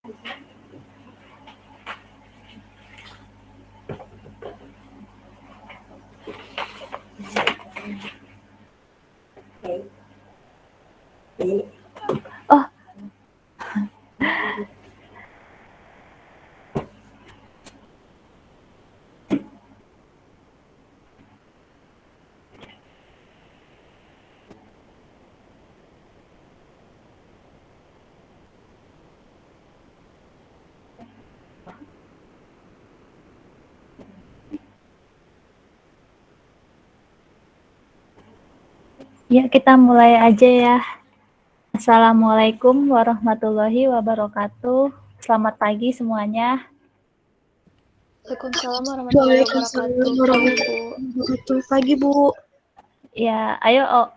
Oh, ya kita mulai aja ya. Assalamualaikum warahmatullahi wabarakatuh. Selamat pagi semuanya. Waalaikumsalam warahmatullahi wabarakatuh. Pagi, Bu. Pagi, Bu. Ya, ayo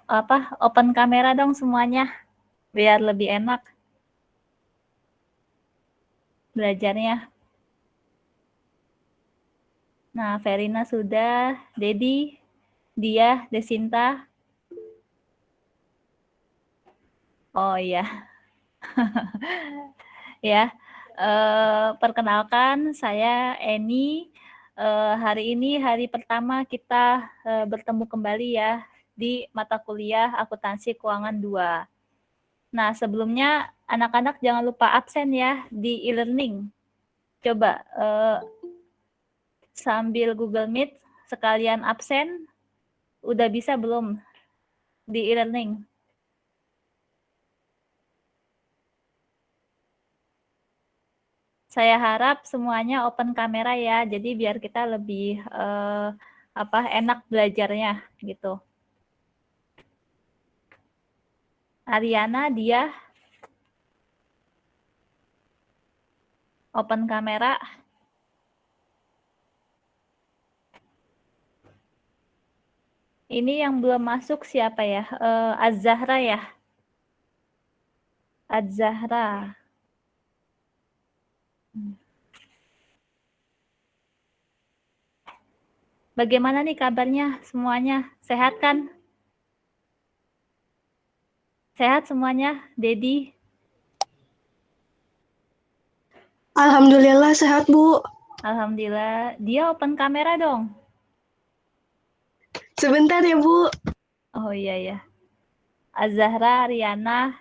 open kamera dong semuanya biar lebih enak belajarnya. Nah, Verina sudah, Dedi, Dia, Desinta. Oh iya. Ya, perkenalkan saya Eni. Hari ini hari pertama kita bertemu kembali ya di mata kuliah Akuntansi Keuangan 2. Nah, sebelumnya anak-anak jangan lupa absen ya di e-learning. Coba sambil Google Meet sekalian absen. Udah bisa belum di e-learning? Saya harap semuanya open kamera ya, jadi biar kita lebih enak belajarnya gitu. Ariana, Dia, open kamera. Ini yang belum masuk siapa ya? Az-Zahra ya? Az-Zahra. Bagaimana nih kabarnya semuanya? Sehat kan? Sehat semuanya, Dedi? Alhamdulillah sehat, Bu. Alhamdulillah. Dia open kamera dong. Sebentar ya, Bu. Oh iya ya. Az-Zahra, Riana.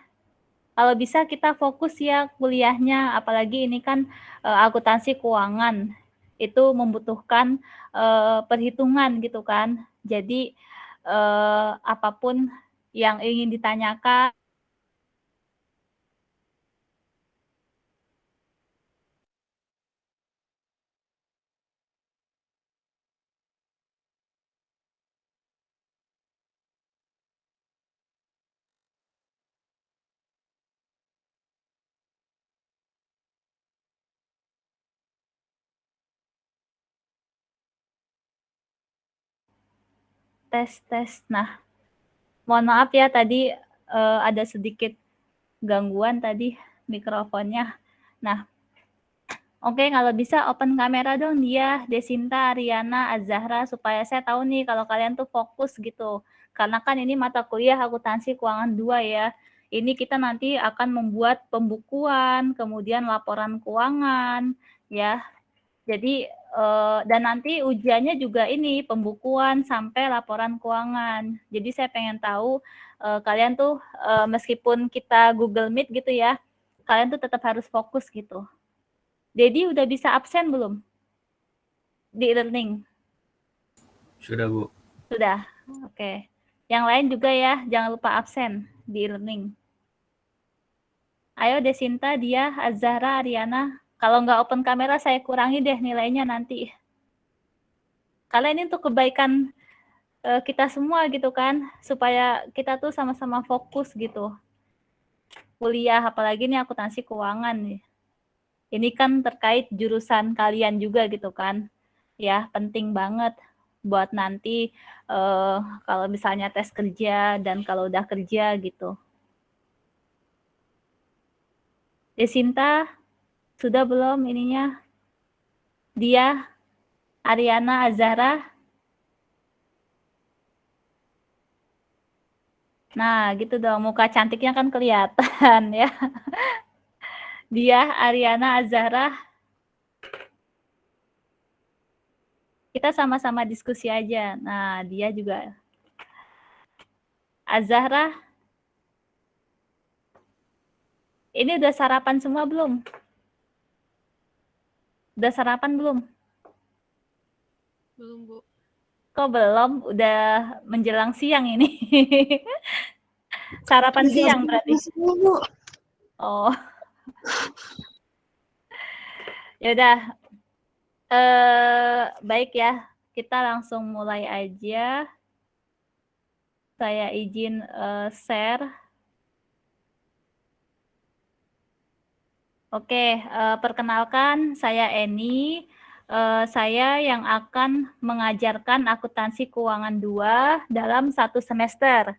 Kalau bisa kita fokus ya kuliahnya, apalagi ini kan akuntansi keuangan. Itu membutuhkan perhitungan gitu kan. Jadi apapun yang ingin ditanyakan tes. Nah, mohon maaf ya tadi ada sedikit gangguan tadi mikrofonnya. Nah, oke, kalau bisa open kamera dong Dia, Desinta, Ariana, Az-Zahra, supaya saya tahu nih kalau kalian tuh fokus gitu. Karena kan ini mata kuliah akuntansi keuangan 2 ya. Ini kita nanti akan membuat pembukuan, kemudian laporan keuangan, ya. Jadi, dan nanti ujiannya juga ini, pembukuan sampai laporan keuangan. Jadi saya pengen tahu kalian tuh meskipun kita Google Meet gitu ya, kalian tuh tetap harus fokus gitu. Dedi udah bisa absen belum di e-learning? Sudah, Bu. Sudah, oke. Yang lain juga ya, jangan lupa absen di e-learning. Ayo Desinta, Dia, Az-Zahra, Ariana. Kalau nggak open kamera saya kurangi deh nilainya nanti. Kalian ini untuk kebaikan kita semua gitu kan, supaya kita tuh sama-sama fokus gitu. Kuliah, apalagi nih akuntansi keuangan nih. Ini kan terkait jurusan kalian juga gitu kan. Ya, penting banget buat nanti kalau misalnya tes kerja dan kalau udah kerja gitu. Desinta, sudah belum ininya? Dia, Ariana, Az-Zahra? Nah, gitu dong. Muka cantiknya kan kelihatan ya. Dia, Ariana, Azahra. Kita sama-sama diskusi aja. Nah, dia juga. Azahra. Ini udah sarapan semua belum? Udah sarapan belum? Belum, Bu. Kok belum? Udah menjelang siang ini. Sarapan siang berarti. Semua, Bu. Oh. Ya udah. Baik ya. Kita langsung mulai aja. Saya izin share. Oke, perkenalkan saya Eni. Saya yang akan mengajarkan akuntansi keuangan 2 dalam 1 semester.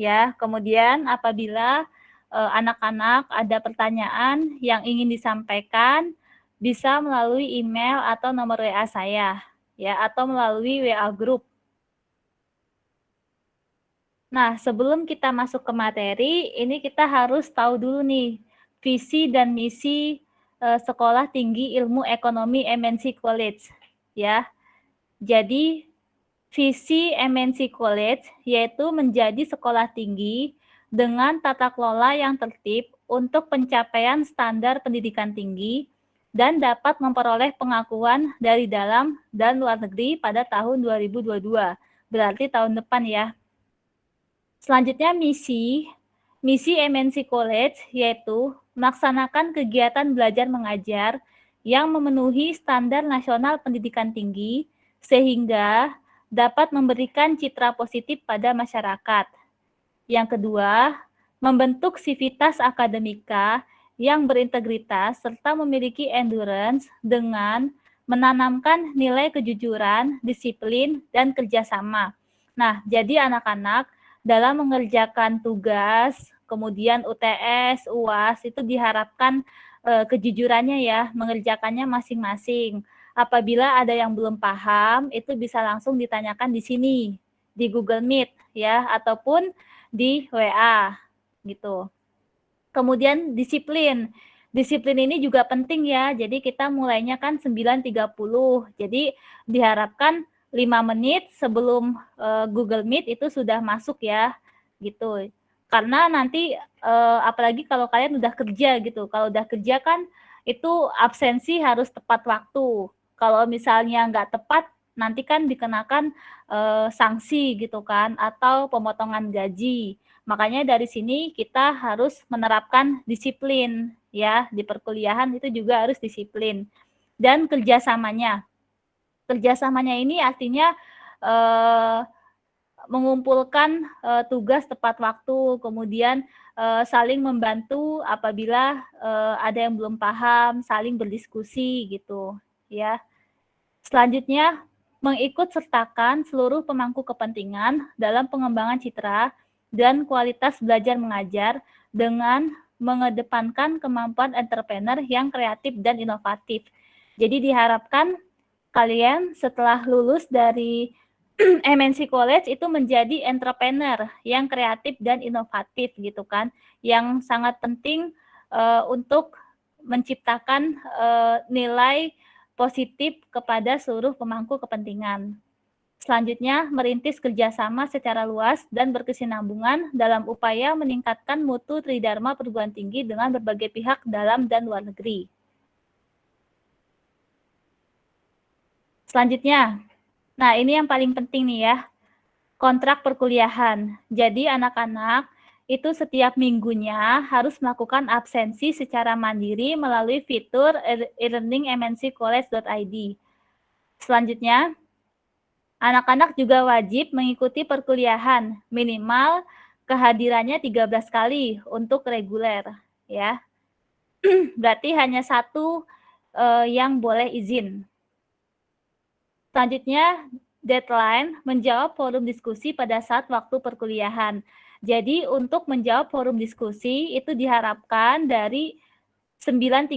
Ya, kemudian apabila anak-anak ada pertanyaan yang ingin disampaikan, bisa melalui email atau nomor WA saya, ya, atau melalui WA group. Nah, sebelum kita masuk ke materi, ini kita harus tahu dulu nih, visi dan misi Sekolah Tinggi Ilmu Ekonomi MNC College, ya. Jadi, visi MNC College yaitu menjadi sekolah tinggi dengan tata kelola yang tertib untuk pencapaian standar pendidikan tinggi dan dapat memperoleh pengakuan dari dalam dan luar negeri pada tahun 2022. Berarti tahun depan ya. Selanjutnya misi MNC College yaitu melaksanakan kegiatan belajar mengajar yang memenuhi standar nasional pendidikan tinggi sehingga dapat memberikan citra positif pada masyarakat. Yang kedua, membentuk sivitas akademika yang berintegritas serta memiliki endurance dengan menanamkan nilai kejujuran, disiplin, dan kerjasama. Nah, jadi anak-anak dalam mengerjakan tugas, kemudian UTS, UAS, itu diharapkan kejujurannya ya, mengerjakannya masing-masing. Apabila ada yang belum paham, itu bisa langsung ditanyakan di sini, di Google Meet ya, ataupun di WA gitu. Kemudian disiplin. Disiplin ini juga penting ya. Jadi kita mulainya kan 9.30. Jadi diharapkan 5 menit sebelum Google Meet itu sudah masuk ya, gitu. Karena nanti apalagi kalau kalian udah kerja gitu. Kalau udah kerja kan itu absensi harus tepat waktu. Kalau misalnya nggak tepat, nanti kan dikenakan sanksi gitu kan, atau pemotongan gaji. Makanya dari sini kita harus menerapkan disiplin ya, di perkuliahan itu juga harus disiplin. Dan kerjasamanya. Kerjasamanya ini artinya mengumpulkan tugas tepat waktu, kemudian saling membantu apabila ada yang belum paham, saling berdiskusi gitu ya. Selanjutnya, mengikut sertakan seluruh pemangku kepentingan dalam pengembangan citra dan kualitas belajar mengajar dengan mengedepankan kemampuan entrepreneur yang kreatif dan inovatif. Jadi diharapkan kalian setelah lulus dari MNC College itu menjadi entrepreneur yang kreatif dan inovatif gitu kan, yang sangat penting untuk menciptakan nilai positif kepada seluruh pemangku kepentingan. Selanjutnya, merintis kerjasama secara luas dan berkesinambungan dalam upaya meningkatkan mutu tridharma perguruan tinggi dengan berbagai pihak dalam dan luar negeri. Selanjutnya, nah ini yang paling penting nih ya, kontrak perkuliahan. Jadi anak-anak itu setiap minggunya harus melakukan absensi secara mandiri melalui fitur e-learning mnccollege.id. Selanjutnya, anak-anak juga wajib mengikuti perkuliahan minimal kehadirannya 13 kali untuk reguler ya. Berarti hanya 1 yang boleh izin. Selanjutnya, deadline menjawab forum diskusi pada saat waktu perkuliahan. Jadi untuk menjawab forum diskusi itu diharapkan dari 9.30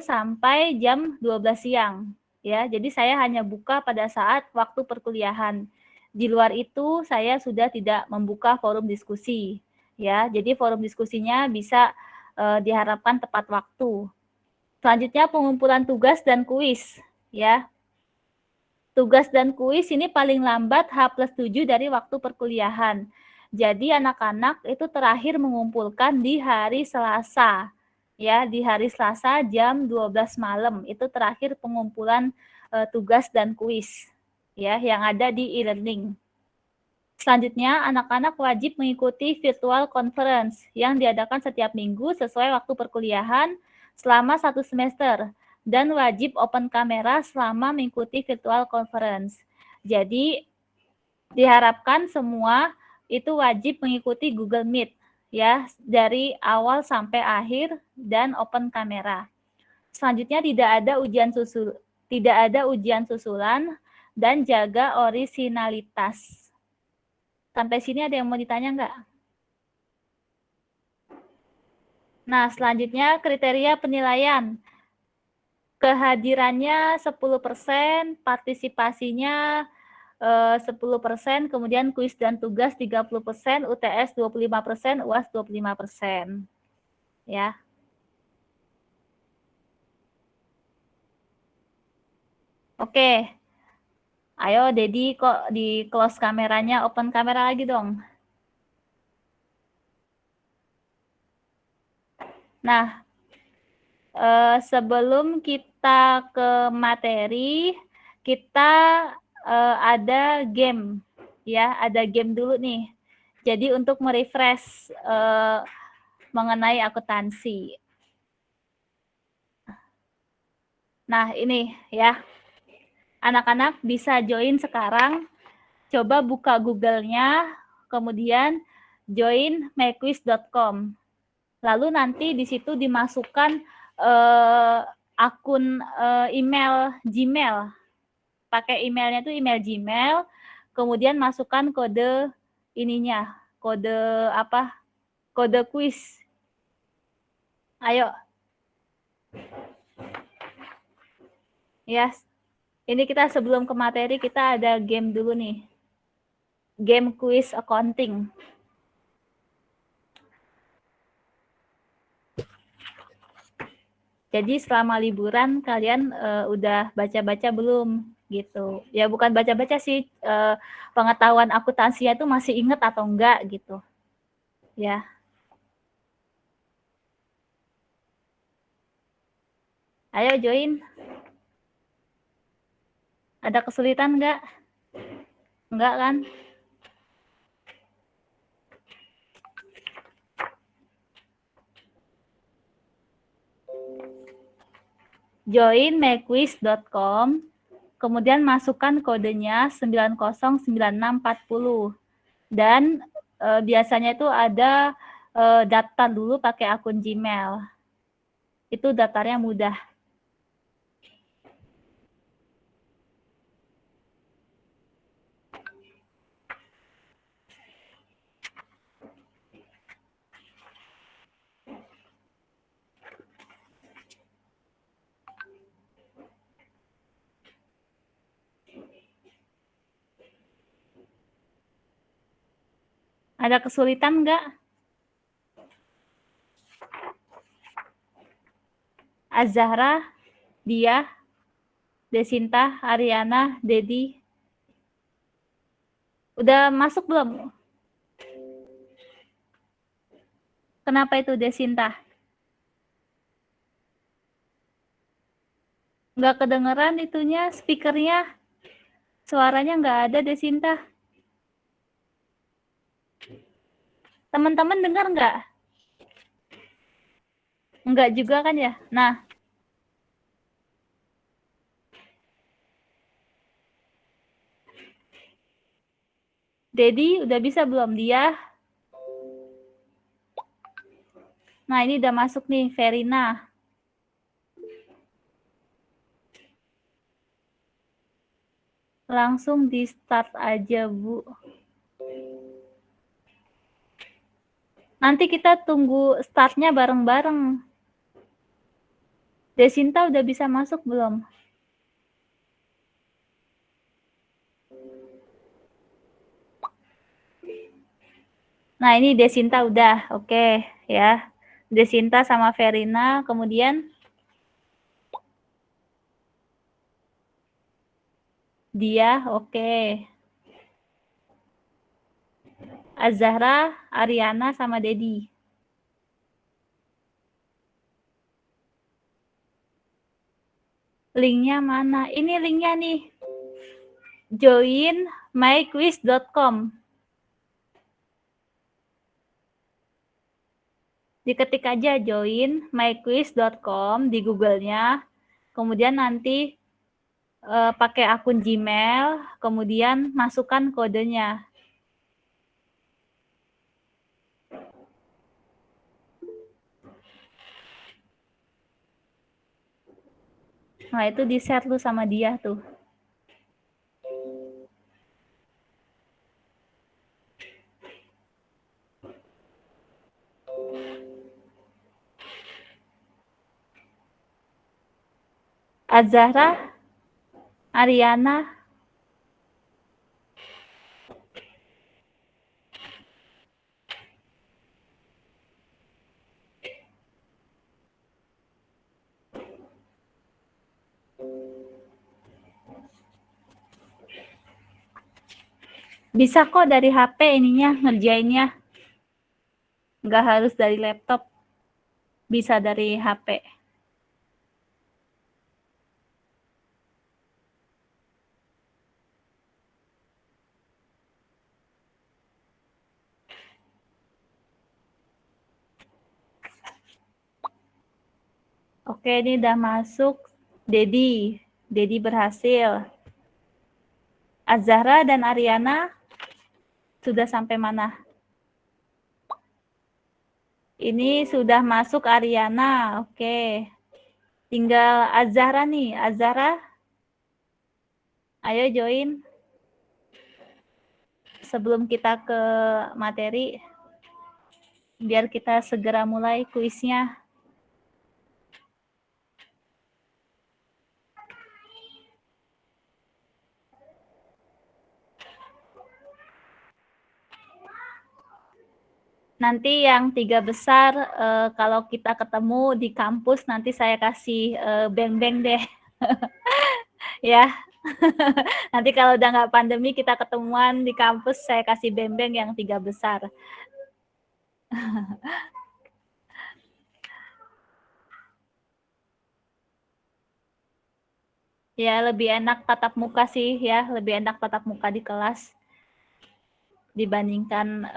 sampai jam 12 siang. Ya, jadi saya hanya buka pada saat waktu perkuliahan. Di luar itu saya sudah tidak membuka forum diskusi. Ya, jadi forum diskusinya bisa diharapkan tepat waktu. Selanjutnya pengumpulan tugas dan kuis, ya. Tugas dan kuis ini paling lambat H+7 dari waktu perkuliahan. Jadi anak-anak itu terakhir mengumpulkan di hari Selasa. Ya, di hari Selasa jam 12 malam itu terakhir pengumpulan tugas dan kuis, ya, yang ada di e-learning. Selanjutnya, anak-anak wajib mengikuti virtual conference yang diadakan setiap minggu sesuai waktu perkuliahan selama 1 semester dan wajib open kamera selama mengikuti virtual conference. Jadi, diharapkan semua itu wajib mengikuti Google Meet ya dari awal sampai akhir dan open kamera. Selanjutnya tidak ada ujian susulan dan jaga orisinalitas. Sampai sini ada yang mau ditanya nggak? Nah, selanjutnya kriteria penilaian. Kehadirannya 10%, partisipasinya 10%, kemudian kuis dan tugas 30%, UTS 25%, UAS 25%. Ya. Oke. Ayo Dedi kok di close kameranya, open kamera lagi dong. Nah, sebelum kita ke materi, kita ada game, ya, ada game dulu nih. Jadi untuk merefresh mengenai akuntansi. Nah, ini ya. Anak-anak bisa join sekarang. Coba buka Google-nya, kemudian join myquiz.com. Lalu nanti di situ dimasukkan akun email Gmail. Pakai emailnya itu email Gmail, kemudian masukkan kode ininya, kode apa? Kode kuis. Ayo. Yes. Ini kita sebelum ke materi kita ada game dulu nih. Game quiz accounting. Jadi selama liburan kalian udah baca-baca belum gitu. Ya bukan baca-baca sih, pengetahuan akuntansinya itu masih inget atau enggak gitu. Ya. Ayo join. Ada kesulitan enggak? Enggak kan? Join myquiz.com, kemudian masukkan kodenya 909640. Dan biasanya itu ada daftar dulu pakai akun Gmail. Itu daftarnya mudah. Ada kesulitan enggak? Azahra, Dia, Desinta, Ariana, Dedi. Udah masuk belum? Kenapa itu Desinta? Nggak kedengeran itunya, speakernya. Suaranya nggak ada Desinta. Teman-teman dengar nggak? Nggak juga kan ya? Nah. Dedi udah bisa belum? Dia? Nah ini udah masuk nih, Verina. Langsung di start aja, Bu. Nanti kita tunggu startnya bareng-bareng. Desinta udah bisa masuk belum? Nah, ini Desinta udah. Oke, ya. Desinta sama Verina, kemudian dia, oke. Azahra, Ariana, sama Dedi. Linknya mana? Ini linknya nih. Join myquiz.com. Diketik aja join myquiz.com di Google-nya. Kemudian nanti pakai akun Gmail, kemudian masukkan kodenya. Nah, itu di-share lu sama dia tuh. Azahra, Ariana, bisa kok dari HP ininya ngerjainnya. Nggak harus dari laptop. Bisa dari HP. Oke, ini udah masuk. Dedi. Dedi berhasil. Azahra dan Ariana sudah sampai mana? Ini sudah masuk Ariana. Oke. Tinggal Azahra nih. Azahra, ayo join. Sebelum kita ke materi, biar kita segera mulai kuisnya. Nanti yang 3 besar, kalau kita ketemu di kampus, nanti saya kasih beng-beng deh. Ya. Nanti kalau udah nggak pandemi, kita ketemuan di kampus, saya kasih beng-beng yang 3 besar. Ya, lebih enak tatap muka sih ya, lebih enak tatap muka di kelas dibandingkan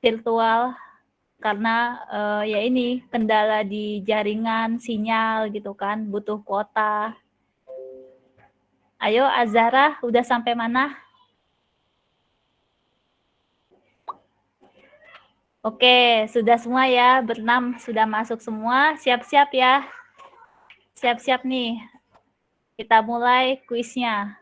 virtual, karena ya ini kendala di jaringan sinyal gitu kan, butuh kuota. Ayo Azahra, udah sampai mana? Oke, sudah semua ya, berenam sudah masuk semua, siap-siap ya. Siap-siap nih, kita mulai kuisnya.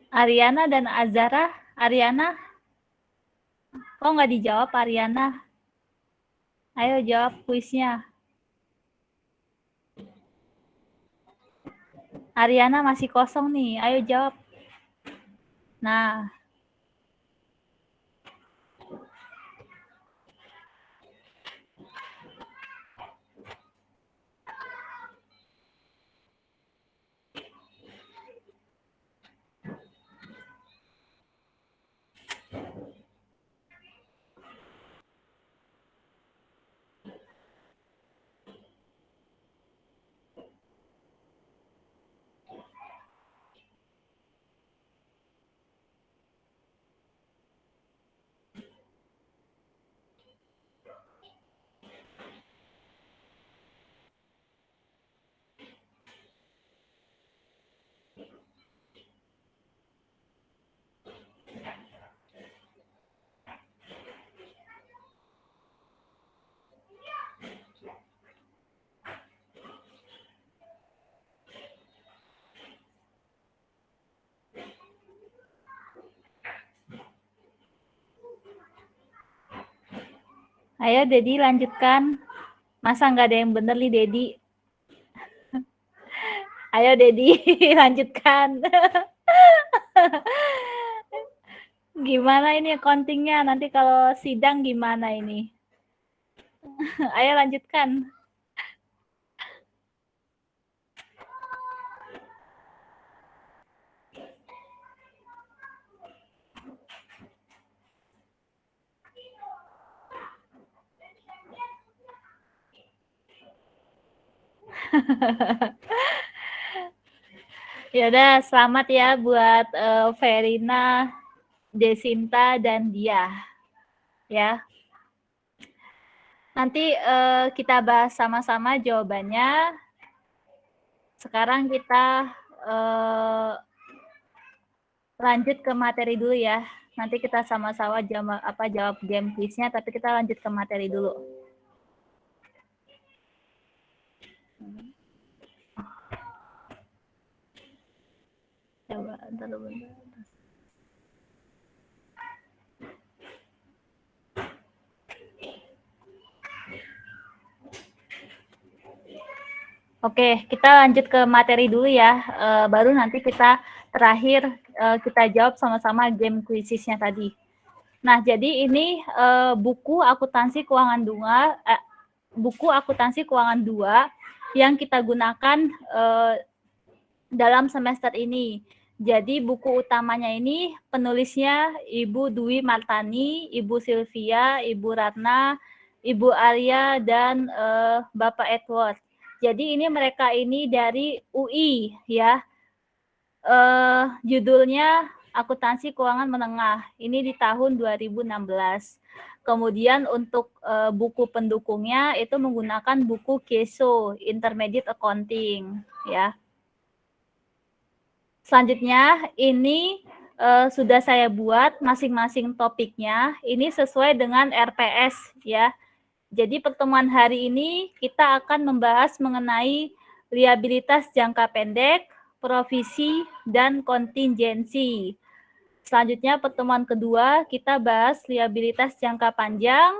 Ariana dan Azahra, Ariana, kok nggak dijawab Ariana? Ayo jawab kuisnya. Ariana masih kosong nih, ayo jawab. Nah, Ayo Dedi lanjutkan. Masa nggak ada yang bener nih Dedi? Ayo Dedi lanjutkan. Gimana ini accounting-nya? Nanti kalau sidang gimana ini? Ayo lanjutkan. Ya udah, selamat ya buat Verina, Desinta, dan Dia. Ya. Nanti kita bahas sama-sama jawabannya. Sekarang kita lanjut ke materi dulu ya. Nanti kita sama-sama jawab game quiz-nya, tapi kita lanjut ke materi dulu. Coba, bentar. Oke, kita lanjut ke materi dulu ya. Baru nanti kita terakhir kita jawab sama-sama game quiznya tadi. Nah, jadi ini buku akuntansi keuangan 2 yang kita gunakan dalam semester ini. Jadi buku utamanya ini penulisnya Ibu Dwi Martani, Ibu Sylvia, Ibu Ratna, Ibu Arya, dan Bapak Edward. Jadi ini mereka ini dari UI ya. Judulnya Akuntansi Keuangan Menengah. Ini di tahun 2016. Kemudian untuk buku pendukungnya itu menggunakan buku KESO, Intermediate Accounting ya. Selanjutnya ini sudah saya buat masing-masing topiknya. Ini sesuai dengan RPS ya. Jadi pertemuan hari ini kita akan membahas mengenai liabilitas jangka pendek, provisi, dan kontingensi. Selanjutnya pertemuan kedua kita bahas liabilitas jangka panjang.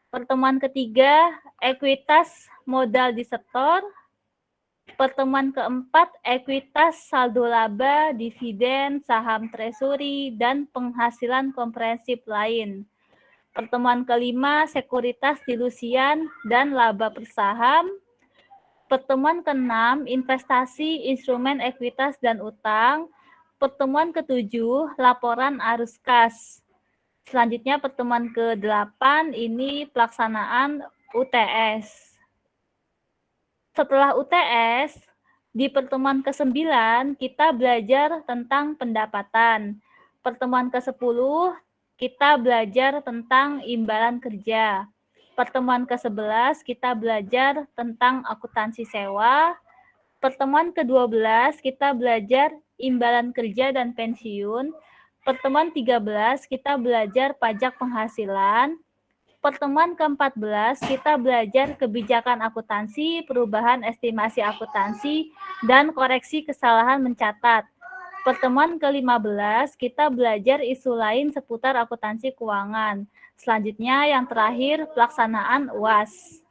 Pertemuan ketiga ekuitas modal disetor. Pertemuan keempat ekuitas saldo laba, dividen, saham treasury, dan penghasilan komprehensif lain. Pertemuan kelima, sekuritas dilusian dan laba per saham. Pertemuan keenam, investasi, instrumen ekuitas dan utang. Pertemuan ketujuh, laporan arus kas. Selanjutnya pertemuan ke-8, ini pelaksanaan UTS. Setelah UTS, di pertemuan ke-9, kita belajar tentang pendapatan. Pertemuan ke-10, kita belajar tentang imbalan kerja. Pertemuan ke-11 kita belajar tentang akuntansi sewa. Pertemuan ke-12 kita belajar imbalan kerja dan pensiun. Pertemuan 13 kita belajar pajak penghasilan. Pertemuan ke-14 kita belajar kebijakan akuntansi, perubahan estimasi akuntansi, dan koreksi kesalahan mencatat. Pertemuan ke-15, kita belajar isu lain seputar akuntansi keuangan. Selanjutnya, yang terakhir, pelaksanaan UAS.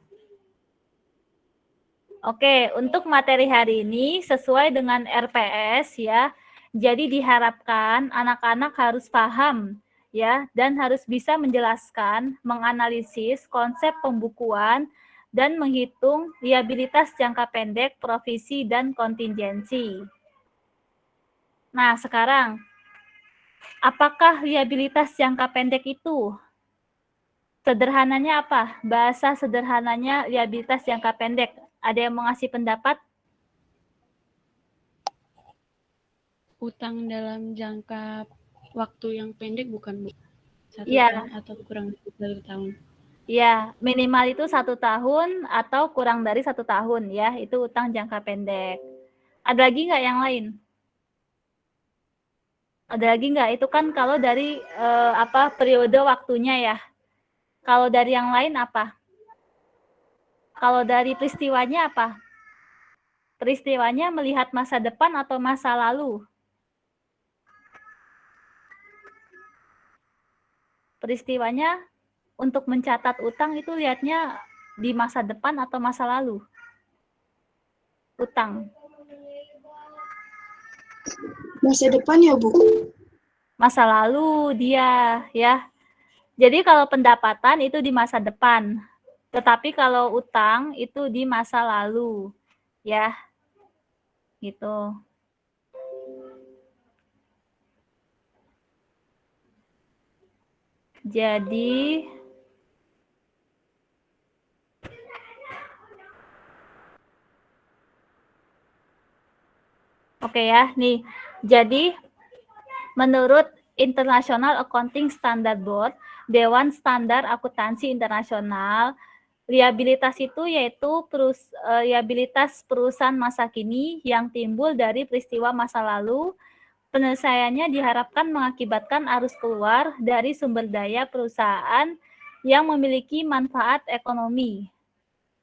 Oke, untuk materi hari ini sesuai dengan RPS ya. Jadi diharapkan anak-anak harus paham ya dan harus bisa menjelaskan, menganalisis konsep pembukuan dan menghitung liabilitas jangka pendek, provisi, dan kontingensi. Nah, sekarang, apakah liabilitas jangka pendek itu? Sederhananya apa? Bahasa sederhananya liabilitas jangka pendek. Ada yang mau ngasih pendapat? Utang dalam jangka waktu yang pendek bukan, Bu? 1 Iya. tahun atau kurang dari 1 tahun. Ya, minimal itu 1 tahun atau kurang dari 1 tahun ya. Itu utang jangka pendek. Ada lagi nggak yang lain? Ada lagi nggak? Itu kan kalau dari periode waktunya ya. Kalau dari yang lain apa? Kalau dari peristiwanya apa? Peristiwanya melihat masa depan atau masa lalu? Peristiwanya untuk mencatat utang itu lihatnya di masa depan atau masa lalu? Utang. Masa depan ya, Bu? Masa lalu dia ya. Jadi kalau pendapatan itu di masa depan. Tetapi kalau utang itu di masa lalu. Ya. Gitu. Jadi oke ya, nih. Jadi menurut International Accounting Standard Board, Dewan Standar Akuntansi Internasional, liabilitas itu yaitu liabilitas perusahaan masa kini yang timbul dari peristiwa masa lalu. Penyelesaiannya diharapkan mengakibatkan arus keluar dari sumber daya perusahaan yang memiliki manfaat ekonomi.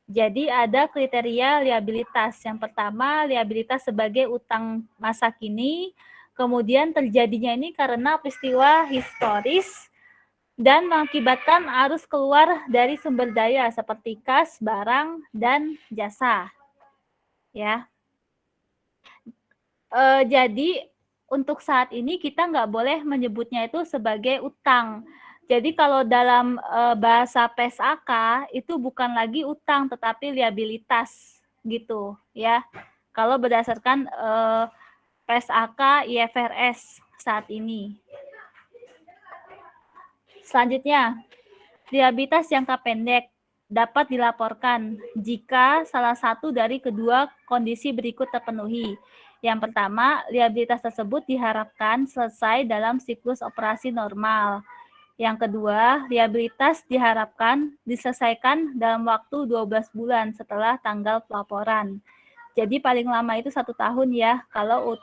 Jadi ada kriteria liabilitas. Yang pertama, liabilitas sebagai utang masa kini. Kemudian terjadinya ini karena peristiwa historis dan mengakibatkan arus keluar dari sumber daya seperti kas, barang, dan jasa. Ya. Jadi untuk saat ini kita nggak boleh menyebutnya itu sebagai utang. Jadi kalau dalam bahasa PSAK itu bukan lagi utang tetapi liabilitas gitu ya. Kalau berdasarkan PSAK IFRS saat ini. Selanjutnya, liabilitas jangka pendek dapat dilaporkan jika salah satu dari kedua kondisi berikut terpenuhi. Yang pertama, liabilitas tersebut diharapkan selesai dalam siklus operasi normal. Yang kedua, liabilitas diharapkan diselesaikan dalam waktu 12 bulan setelah tanggal pelaporan. Jadi paling lama itu 1 tahun ya kalau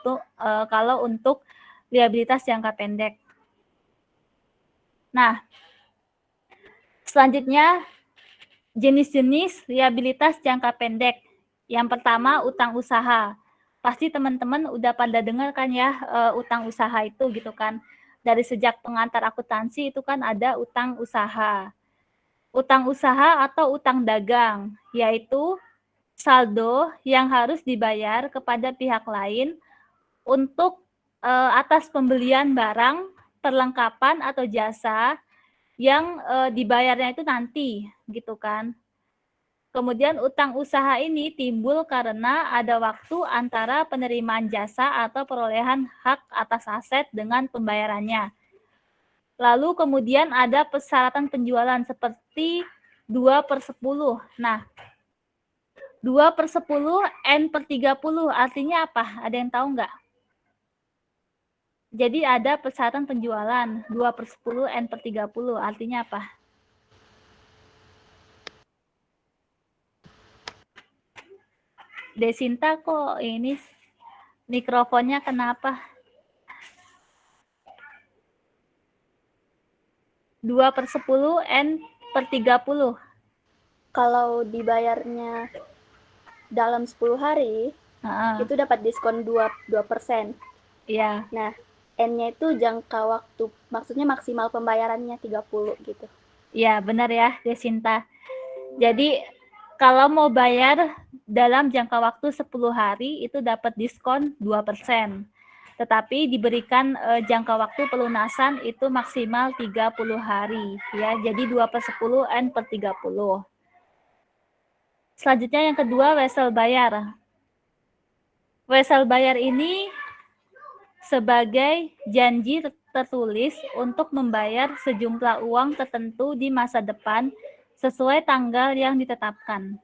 untuk liabilitas jangka pendek. Nah, selanjutnya jenis-jenis liabilitas jangka pendek. Yang pertama, utang usaha. Pasti teman-teman udah pada dengar kan ya utang usaha itu gitu kan. Dari sejak pengantar akuntansi itu kan ada utang usaha. Utang usaha atau utang dagang, yaitu saldo yang harus dibayar kepada pihak lain untuk atas pembelian barang, perlengkapan atau jasa yang dibayarnya itu nanti gitu kan. Kemudian utang usaha ini timbul karena ada waktu antara penerimaan jasa atau perolehan hak atas aset dengan pembayarannya. Lalu kemudian ada persyaratan penjualan seperti 2/10. Nah, 2/10 N/30 artinya apa? Ada yang tahu nggak? Jadi ada persyaratan penjualan 2/10 N/30 artinya apa? Desinta kok ini mikrofonnya kenapa? 2/10 N/30. Kalau dibayarnya dalam 10 hari, itu dapat diskon 2%. Iya. Nah, N-nya itu jangka waktu, maksudnya maksimal pembayarannya 30 gitu. Iya, benar ya, Desinta. Jadi, kalau mau bayar dalam jangka waktu 10 hari, itu dapat diskon 2%. Tetapi diberikan jangka waktu pelunasan itu maksimal 30 hari. Ya, jadi 2/10 N/30. Selanjutnya yang kedua, wesel bayar. Wesel bayar ini sebagai janji tertulis untuk membayar sejumlah uang tertentu di masa depan sesuai tanggal yang ditetapkan.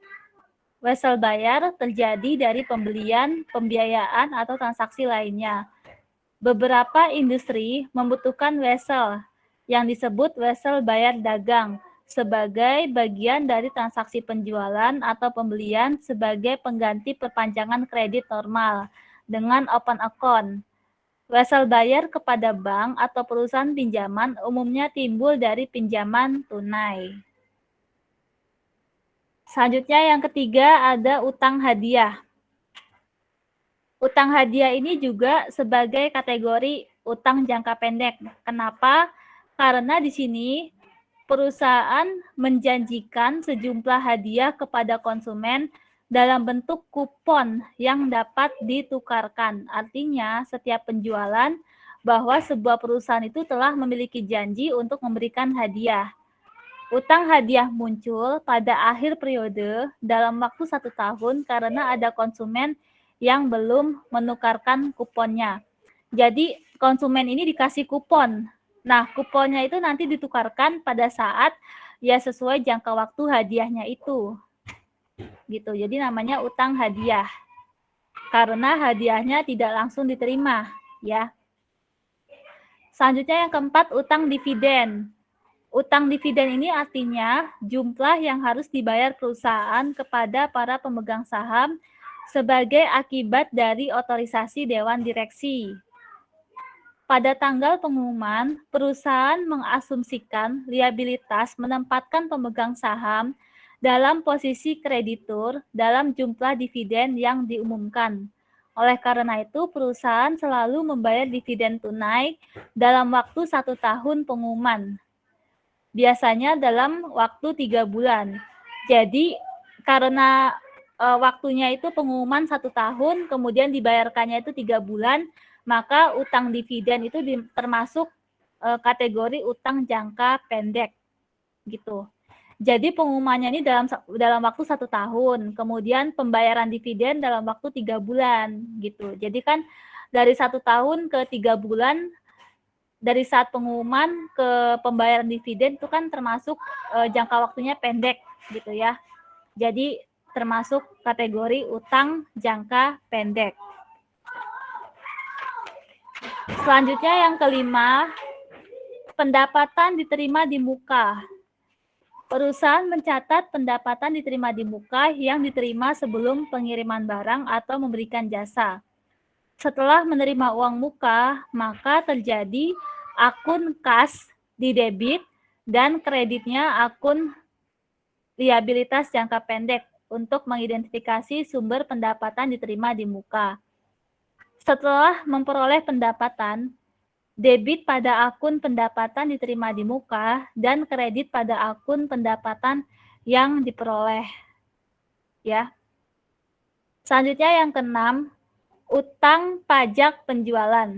Wesel bayar terjadi dari pembelian, pembiayaan, atau transaksi lainnya. Beberapa industri membutuhkan wesel yang disebut wesel bayar dagang sebagai bagian dari transaksi penjualan atau pembelian sebagai pengganti perpanjangan kredit normal dengan open account. Wesel bayar kepada bank atau perusahaan pinjaman umumnya timbul dari pinjaman tunai. Selanjutnya yang ketiga ada utang hadiah. Utang hadiah ini juga sebagai kategori utang jangka pendek. Kenapa? Karena di sini perusahaan menjanjikan sejumlah hadiah kepada konsumen dalam bentuk kupon yang dapat ditukarkan. Artinya, setiap penjualan bahwa sebuah perusahaan itu telah memiliki janji untuk memberikan hadiah. Utang hadiah muncul pada akhir periode dalam waktu 1 tahun karena ada konsumen yang belum menukarkan kuponnya. Jadi konsumen ini dikasih kupon. Nah, kuponnya itu nanti ditukarkan pada saat ya sesuai jangka waktu hadiahnya itu. Gitu. Jadi namanya utang hadiah. Karena hadiahnya tidak langsung diterima, ya. Selanjutnya yang keempat, utang dividen. Utang dividen ini artinya jumlah yang harus dibayar perusahaan kepada para pemegang saham sebagai akibat dari otorisasi Dewan Direksi. Pada tanggal pengumuman, perusahaan mengasumsikan liabilitas menempatkan pemegang saham dalam posisi kreditur dalam jumlah dividen yang diumumkan. Oleh karena itu, perusahaan selalu membayar dividen tunai dalam waktu 1 tahun pengumuman. Biasanya dalam waktu 3 bulan. Jadi karena waktunya itu pengumuman 1 tahun, kemudian dibayarkannya itu 3 bulan, maka utang dividen itu termasuk kategori utang jangka pendek, gitu. Jadi pengumumannya ini dalam waktu 1 tahun, kemudian pembayaran dividen dalam waktu 3 bulan, gitu. Jadi kan dari 1 tahun ke 3 bulan. Dari saat pengumuman ke pembayaran dividen itu kan termasuk jangka waktunya pendek gitu ya. Jadi termasuk kategori utang jangka pendek. Selanjutnya yang kelima, pendapatan diterima di muka. Perusahaan mencatat pendapatan diterima di muka yang diterima sebelum pengiriman barang atau memberikan jasa. Setelah menerima uang muka, maka terjadi akun kas di debit dan kreditnya akun liabilitas jangka pendek untuk mengidentifikasi sumber pendapatan diterima di muka. Setelah memperoleh pendapatan, debit pada akun pendapatan diterima di muka dan kredit pada akun pendapatan yang diperoleh. Ya. Selanjutnya yang keenam, utang pajak penjualan.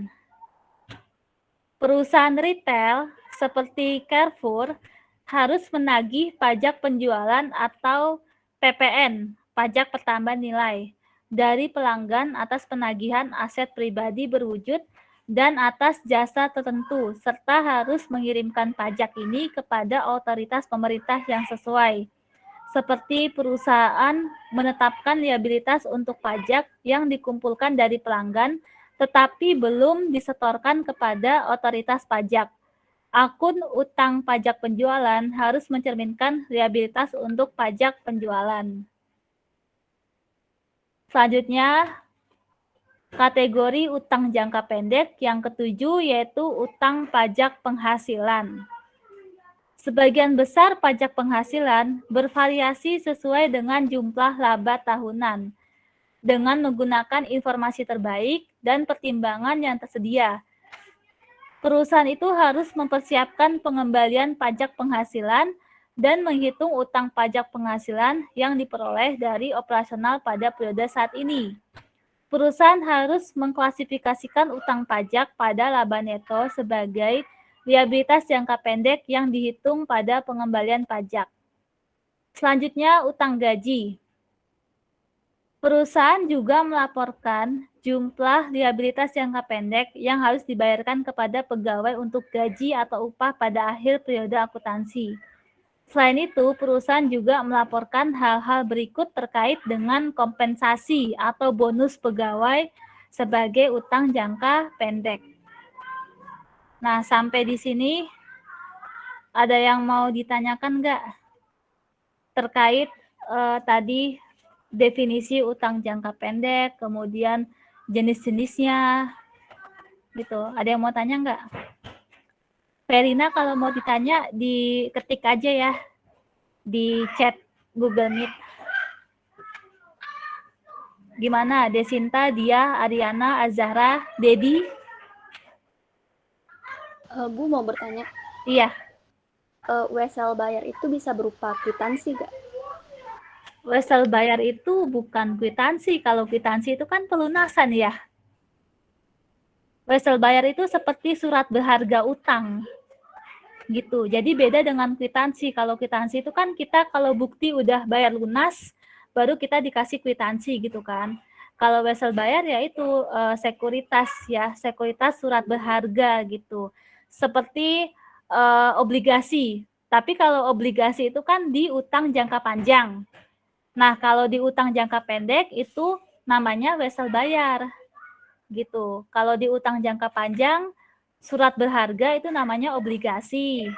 Perusahaan retail seperti Carrefour harus menagih pajak penjualan atau PPN, pajak pertambahan nilai, dari pelanggan atas penagihan aset pribadi berwujud dan atas jasa tertentu, serta harus mengirimkan pajak ini kepada otoritas pemerintah yang sesuai. Seperti perusahaan menetapkan liabilitas untuk pajak yang dikumpulkan dari pelanggan, tetapi belum disetorkan kepada otoritas pajak. Akun utang pajak penjualan harus mencerminkan liabilitas untuk pajak penjualan. Selanjutnya, kategori utang jangka pendek yang ketujuh yaitu utang pajak penghasilan. Sebagian besar pajak penghasilan bervariasi sesuai dengan jumlah laba tahunan, dengan menggunakan informasi terbaik dan pertimbangan yang tersedia. Perusahaan itu harus mempersiapkan pengembalian pajak penghasilan dan menghitung utang pajak penghasilan yang diperoleh dari operasional pada periode saat ini. Perusahaan harus mengklasifikasikan utang pajak pada laba neto sebagai liabilitas jangka pendek yang dihitung pada pengembalian pajak. Selanjutnya, utang gaji. Perusahaan juga melaporkan jumlah liabilitas jangka pendek yang harus dibayarkan kepada pegawai untuk gaji atau upah pada akhir periode akuntansi. Selain itu, perusahaan juga melaporkan hal-hal berikut terkait dengan kompensasi atau bonus pegawai sebagai utang jangka pendek. Nah, sampai di sini ada yang mau ditanyakan nggak terkait tadi definisi utang jangka pendek, kemudian jenis-jenisnya, gitu. Ada yang mau tanya nggak? Verina, kalau mau ditanya diketik aja ya di chat Google Meet. Gimana? Desinta, Dia, Ariana, Azahra, Dedi? Bu mau bertanya. Iya. wesel bayar itu bisa berupa kwitansi nggak? Wesel bayar itu bukan kwitansi. Kalau kwitansi itu kan pelunasan ya. Wesel bayar itu seperti surat berharga utang. Gitu. Jadi beda dengan kwitansi. Kalau kwitansi itu kan kita kalau bukti udah bayar lunas, baru kita dikasih kwitansi gitu kan. Kalau wesel bayar ya itu sekuritas ya, sekuritas surat berharga gitu. Seperti obligasi. Tapi kalau obligasi itu kan di utang jangka panjang. Nah, kalau di utang jangka pendek itu namanya wesel bayar. Gitu. Kalau di utang jangka panjang, surat berharga itu namanya obligasi.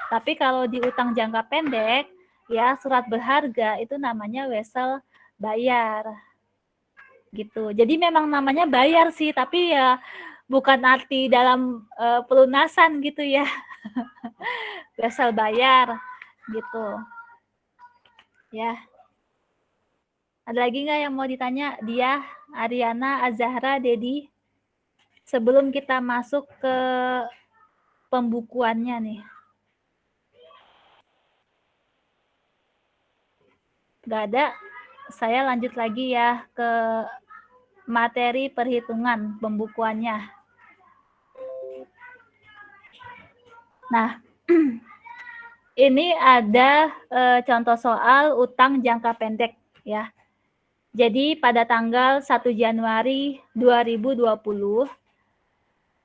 Tapi kalau di utang jangka pendek, ya surat berharga itu namanya wesel bayar. Gitu. Jadi memang namanya bayar sih, tapi ya bukan arti dalam pelunasan gitu ya. Wesel bayar gitu. Ya. Ada lagi nggak yang mau ditanya? Dia, Ariana, Azahra, Dedi? Sebelum kita masuk ke pembukuannya nih. Nggak ada, saya lanjut lagi ya ke materi perhitungan pembukuannya. Nah, ini ada contoh soal utang jangka pendek ya. Jadi pada tanggal 1 Januari 2020,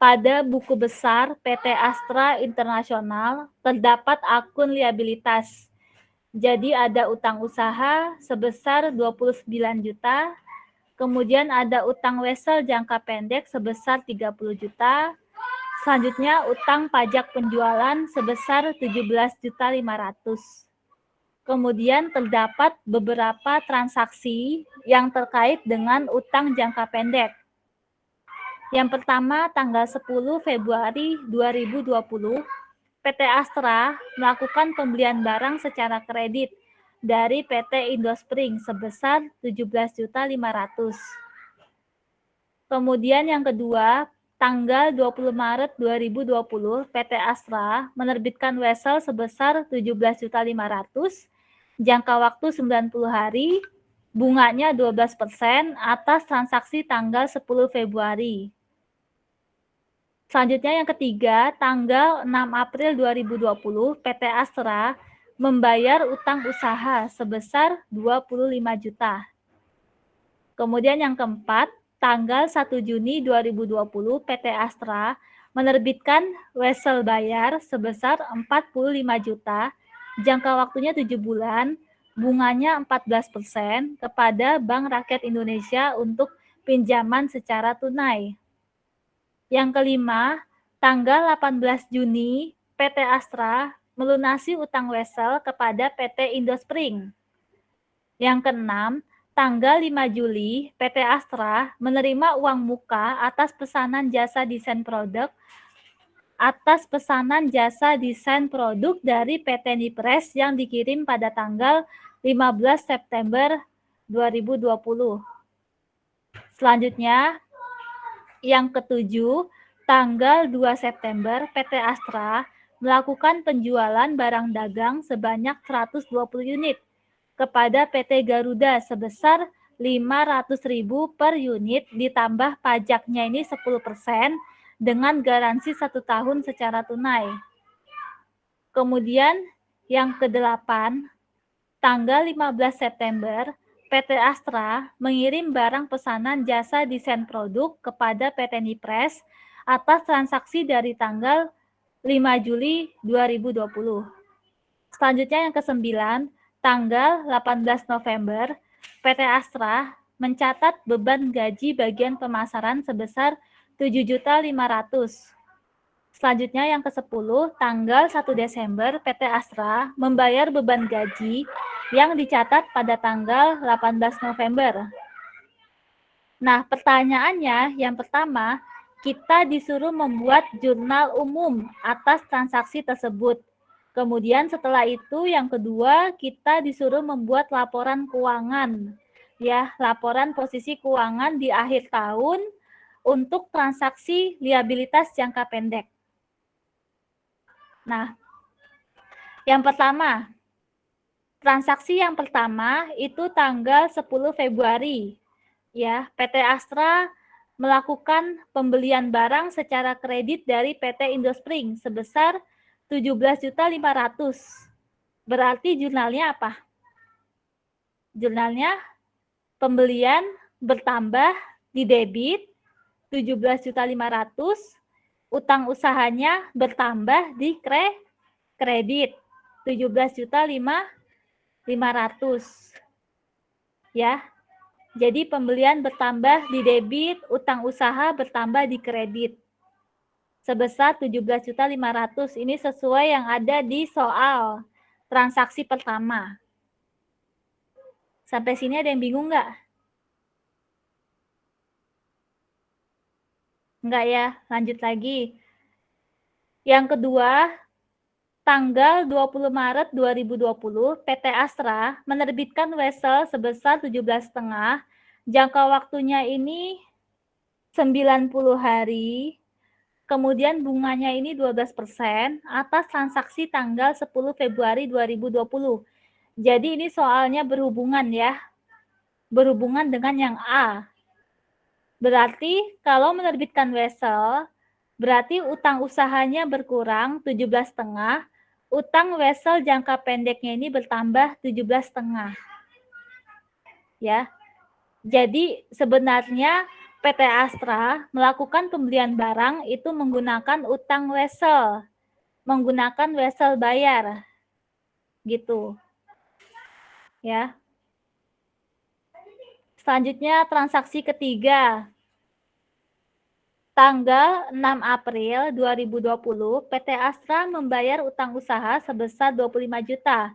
pada buku besar PT Astra Internasional terdapat akun liabilitas. Jadi ada utang usaha sebesar 29 juta, kemudian ada utang wesel jangka pendek sebesar 30 juta, selanjutnya utang pajak penjualan sebesar 17.500.000. Kemudian terdapat beberapa transaksi yang terkait dengan utang jangka pendek. Yang pertama, tanggal 10 Februari 2020, PT Astra melakukan pembelian barang secara kredit dari PT Indospring sebesar 17.500.000. Kemudian yang kedua, tanggal 20 Maret 2020, PT Astra menerbitkan wesel sebesar 17.500.000, jangka waktu 90 hari, bunganya 12% atas transaksi tanggal 10 Februari. Selanjutnya yang ketiga, tanggal 6 April 2020, PT Astra membayar utang usaha sebesar 25 juta. Kemudian yang keempat, tanggal 1 Juni 2020, PT Astra menerbitkan wesel bayar sebesar 45 juta, jangka waktunya 7 bulan, bunganya 14% kepada Bank Rakyat Indonesia untuk pinjaman secara tunai. Yang kelima, tanggal 18 Juni, PT Astra melunasi utang wesel kepada PT Indospring. Yang keenam, tanggal 5 Juli, PT Astra menerima uang muka atas pesanan jasa desain produk dari PT Nipres yang dikirim pada tanggal 15 September 2020. Selanjutnya, yang ketujuh, tanggal 2 September, PT Astra melakukan penjualan barang dagang sebanyak 120 unit kepada PT Garuda sebesar 500.000 per unit ditambah pajaknya ini 10% dengan garansi 1 tahun secara tunai. Kemudian yang kedelapan, tanggal 15 September, PT Astra mengirim barang pesanan jasa desain produk kepada PT Nipres atas transaksi dari tanggal 5 Juli 2020. Selanjutnya yang kesembilan, tanggal 18 November, PT Astra mencatat beban gaji bagian pemasaran sebesar 7.500.000. Selanjutnya yang ke-10, tanggal 1 Desember, PT Astra membayar beban gaji yang dicatat pada tanggal 18 November. Nah, pertanyaannya yang pertama, kita disuruh membuat jurnal umum atas transaksi tersebut. Kemudian setelah itu yang kedua, kita disuruh membuat laporan keuangan. Ya, laporan posisi keuangan di akhir tahun untuk transaksi liabilitas jangka pendek. Nah, Yang pertama, transaksi yang pertama itu tanggal 10 Februari. Ya, PT Astra melakukan pembelian barang secara kredit dari PT Indospring sebesar 17.500.000. Berarti jurnalnya apa? Jurnalnya pembelian bertambah di debit 17.500.000, utang usahanya bertambah di kredit 17.500.000. Ya. Jadi pembelian bertambah di debit, utang usaha bertambah di kredit. Sebesar 17.500.000. Ini sesuai yang ada di soal transaksi pertama. Sampai sini ada yang bingung nggak? Enggak ya, lanjut lagi. Yang kedua, tanggal 20 Maret 2020, PT Astra menerbitkan wesel sebesar 17,5. Jangka waktunya ini 90 hari. Kemudian bunganya ini 12% atas transaksi tanggal 10 Februari 2020. Jadi ini soalnya berhubungan ya. Berhubungan dengan yang A. Berarti kalau menerbitkan wesel, berarti utang usahanya berkurang 17,5, utang wesel jangka pendeknya ini bertambah 17,5. Ya. Jadi sebenarnya PT Astra melakukan pembelian barang itu menggunakan utang wesel. Menggunakan wesel bayar. Gitu. Ya. Selanjutnya transaksi ketiga. Tanggal 6 April 2020, PT Astra membayar utang usaha sebesar 25 juta.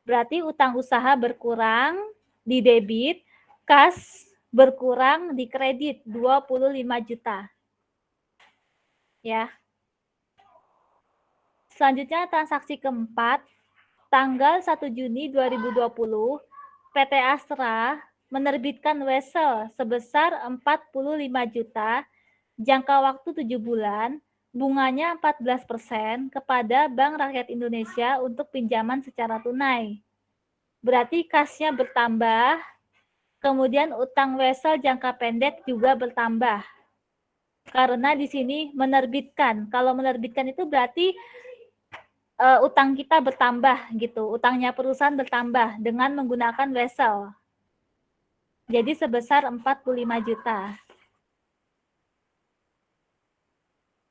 Berarti utang usaha berkurang di debit, kas berkurang di kredit 25 juta. Ya. Selanjutnya transaksi keempat, tanggal 1 Juni 2020, PT Astra menerbitkan wesel sebesar 45 juta, jangka waktu 7 bulan, bunganya 14% kepada Bank Rakyat Indonesia untuk pinjaman secara tunai. Berarti kasnya bertambah, kemudian utang wesel jangka pendek juga bertambah. Karena di sini menerbitkan. Kalau menerbitkan itu berarti utang kita bertambah gitu. Utangnya perusahaan bertambah dengan menggunakan wesel. Jadi sebesar 45 juta.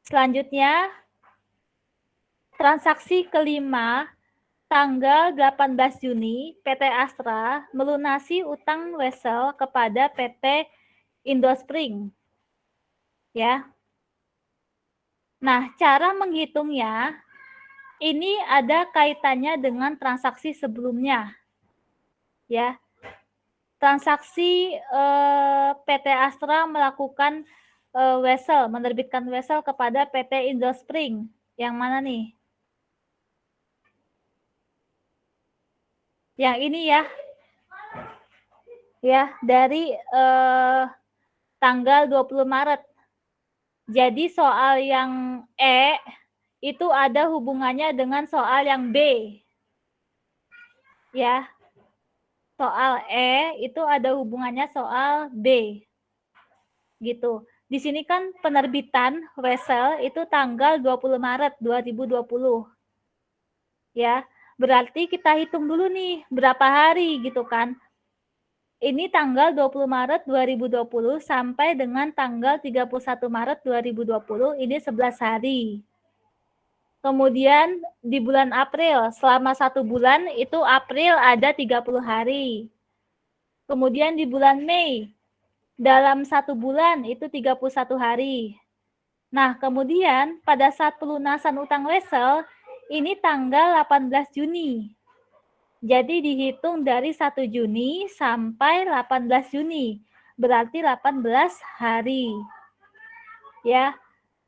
Selanjutnya, transaksi kelima, tanggal 18 Juni, PT Astra melunasi utang wesel kepada PT Indospring. Ya. Nah, cara menghitungnya, ini ada kaitannya dengan transaksi sebelumnya. Ya. Transaksi PT Astra melakukan wesel, menerbitkan wesel kepada PT Indospring. Yang mana nih? Yang ini ya. Ya, dari tanggal 20 Maret. Jadi soal yang E itu ada hubungannya dengan soal yang B. Ya. Soal E itu ada hubungannya soal B. Gitu. Di sini kan penerbitan wesel itu tanggal 20 Maret 2020. Ya, berarti kita hitung dulu nih berapa hari gitu kan. Ini tanggal 20 Maret 2020 sampai dengan tanggal 31 Maret 2020, ini 11 hari. Kemudian di bulan April, selama 1 bulan itu April ada 30 hari. Kemudian di bulan Mei, dalam 1 bulan itu 31 hari. Nah, kemudian pada saat pelunasan utang wesel, ini tanggal 18 Juni. Jadi dihitung dari 1 Juni sampai 18 Juni. Berarti 18 hari. Ya.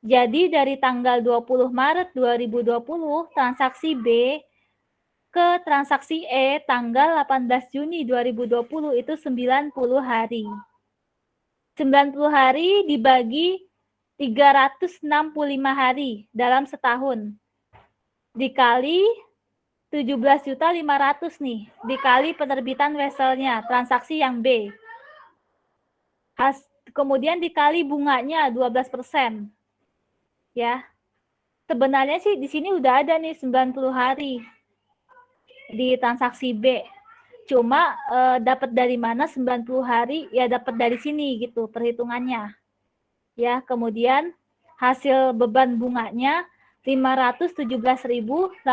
Jadi dari tanggal 20 Maret 2020, transaksi B ke transaksi E tanggal 18 Juni 2020 itu 90 hari. 90 hari dibagi 365 hari dalam setahun. Dikali 17.500.000 nih dikali penerbitan vesselnya, transaksi yang B. Kemudian dikali bunganya 12%. Ya. Sebenarnya sih di sini udah ada nih 90 hari di transaksi B. Cuma dapat dari mana 90 hari? Ya dapat dari sini gitu perhitungannya. Ya, kemudian hasil beban bunganya 517.808.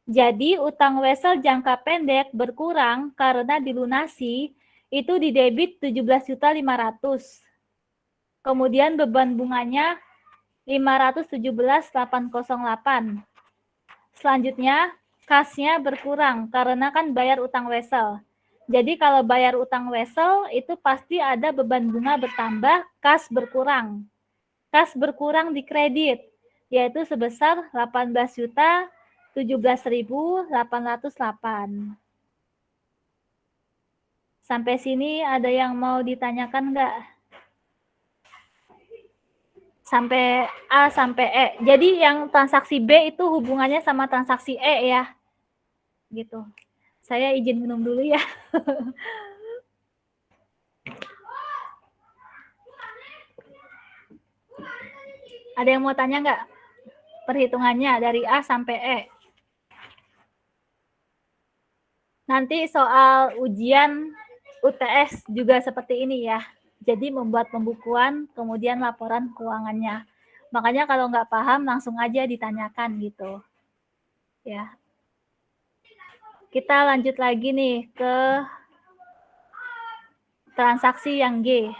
Jadi utang wesel jangka pendek berkurang karena dilunasi itu di debit 17.500.000. Kemudian beban bunganya 517.808. Selanjutnya kasnya berkurang karena kan bayar utang wesel. Jadi kalau bayar utang wesel itu pasti ada beban bunga bertambah, kas berkurang. Kas berkurang di kredit, yaitu sebesar 18.017.808. Sampai sini ada yang mau ditanyakan nggak? Sampai A sampai E. Jadi yang transaksi B itu hubungannya sama transaksi E ya. Gitu. Saya izin minum dulu ya. Ada yang mau tanya nggak? Perhitungannya dari A sampai E. Nanti soal ujian UTS juga seperti ini ya. Jadi membuat pembukuan, kemudian laporan keuangannya. Makanya kalau nggak paham langsung aja ditanyakan gitu. Ya. Kita lanjut lagi nih ke transaksi yang G.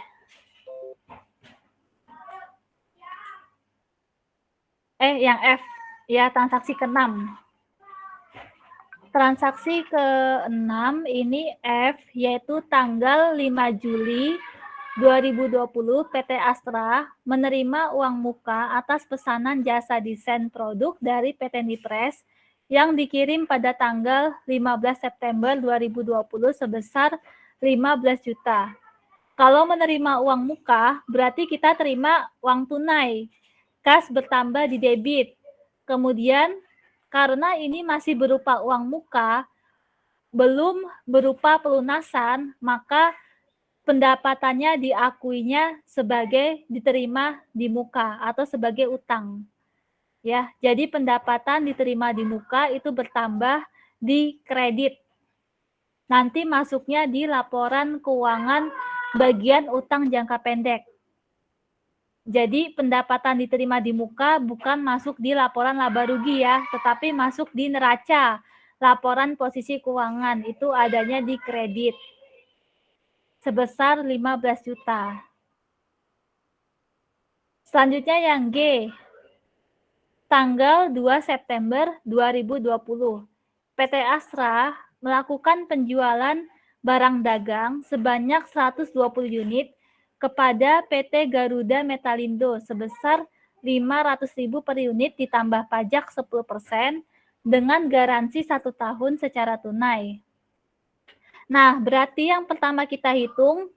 Yang F. Ya, transaksi ke-6. Transaksi ke-6 ini F, yaitu tanggal 5 Juli 2020 PT Astra menerima uang muka atas pesanan jasa desain produk dari PT Nipres yang dikirim pada tanggal 15 September 2020 sebesar 15 juta. Kalau menerima uang muka, berarti kita terima uang tunai. Kas bertambah di debit. Kemudian, karena ini masih berupa uang muka, belum berupa pelunasan, maka pendapatannya diakuinya sebagai diterima di muka atau sebagai utang. Ya, jadi pendapatan diterima di muka itu bertambah di kredit. Nanti masuknya di laporan keuangan bagian utang jangka pendek. Jadi pendapatan diterima di muka bukan masuk di laporan laba rugi ya, tetapi masuk di neraca. Laporan posisi keuangan itu adanya di kredit. Sebesar 15 juta. Selanjutnya yang G. Tanggal 2 September 2020. PT Astra melakukan penjualan barang dagang sebanyak 120 unit kepada PT Garuda Metalindo sebesar 500.000 per unit ditambah pajak 10% dengan garansi 1 tahun secara tunai. Nah, berarti yang pertama kita hitung